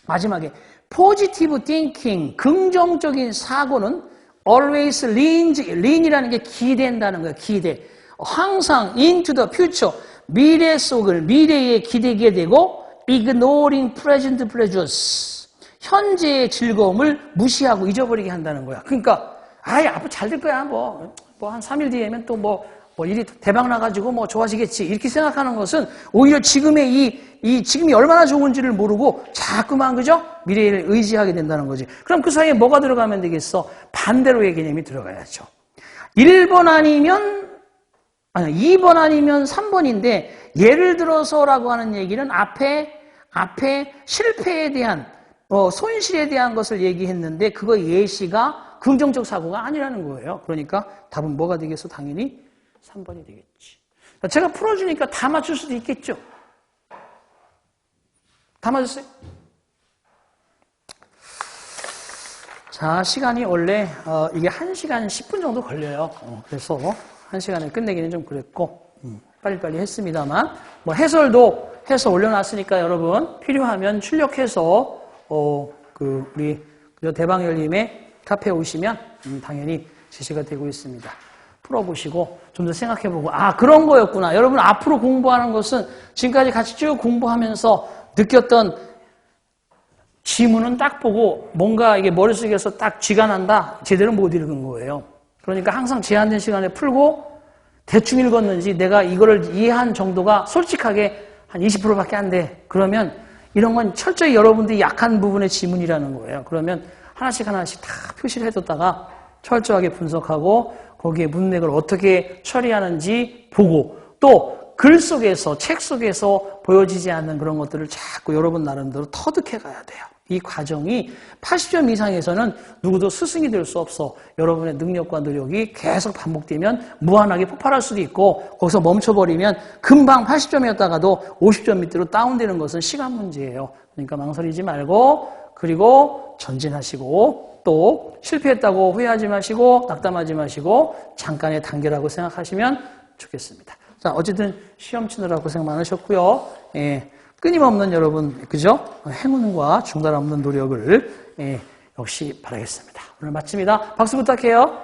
마지막에 positive thinking, 긍정적인 사고는 always lean이라는 게 기대한다는 거예요. 기대. 항상 into the future, 미래 속을 미래에 기대게 되고 ignoring present pleasures, 현재의 즐거움을 무시하고 잊어버리게 한다는 거야. 그러니까 앞으로 잘 될 거야. 뭐 한 3일 뒤에면 또 뭐 일이 대박 나가지고 뭐 좋아지겠지. 이렇게 생각하는 것은 오히려 지금의 지금이 얼마나 좋은지를 모르고 자꾸만 그죠? 미래를 의지하게 된다는 거지. 그럼 그 사이에 뭐가 들어가면 되겠어? 반대로의 개념이 들어가야죠. 2번 아니면 3번인데 예를 들어서라고 하는 얘기는 앞에 실패에 대한 손실에 대한 것을 얘기했는데 그거 예시가 긍정적 사고가 아니라는 거예요. 그러니까 답은 뭐가 되겠어? 당연히 3번이 되겠지. 제가 풀어주니까 다 맞출 수도 있겠죠. 다 맞았어요? 자, 시간이 원래 이게 1시간 10분 정도 걸려요. 그래서 1시간에 끝내기는 좀 그랬고 빨리빨리 했습니다만 뭐 해설도 해서 올려놨으니까 여러분 필요하면 출력해서 우리 대방열림의 카페에 오시면 당연히 제시가 되고 있습니다. 풀어보시고 좀 더 생각해보고 그런 거였구나. 여러분 앞으로 공부하는 것은 지금까지 같이 쭉 공부하면서 느꼈던 지문은 딱 보고 뭔가 이게 머릿속에서 딱 쥐가 난다. 제대로 못 읽은 거예요. 그러니까 항상 제한된 시간에 풀고 대충 읽었는지 내가 이거를 이해한 정도가 솔직하게 한 20%밖에 안 돼. 그러면 이런 건 철저히 여러분들이 약한 부분의 지문이라는 거예요. 그러면 하나씩 다 표시를 해뒀다가 철저하게 분석하고 거기에 문맥을 어떻게 처리하는지 보고 또 글 속에서 책 속에서 보여지지 않는 그런 것들을 자꾸 여러분 나름대로 터득해 가야 돼요. 이 과정이 80점 이상에서는 누구도 스승이 될 수 없어. 여러분의 능력과 노력이 계속 반복되면 무한하게 폭발할 수도 있고 거기서 멈춰버리면 금방 80점이었다가도 50점 밑으로 다운되는 것은 시간 문제예요. 그러니까 망설이지 말고 그리고 전진하시고 또 실패했다고 후회하지 마시고 낙담하지 마시고 잠깐의 단계라고 생각하시면 좋겠습니다. 자, 어쨌든 시험 치느라 고생 많으셨고요. 끊임없는 여러분, 그죠? 행운과 중단 없는 노력을 역시 바라겠습니다. 오늘 마칩니다. 박수 부탁해요.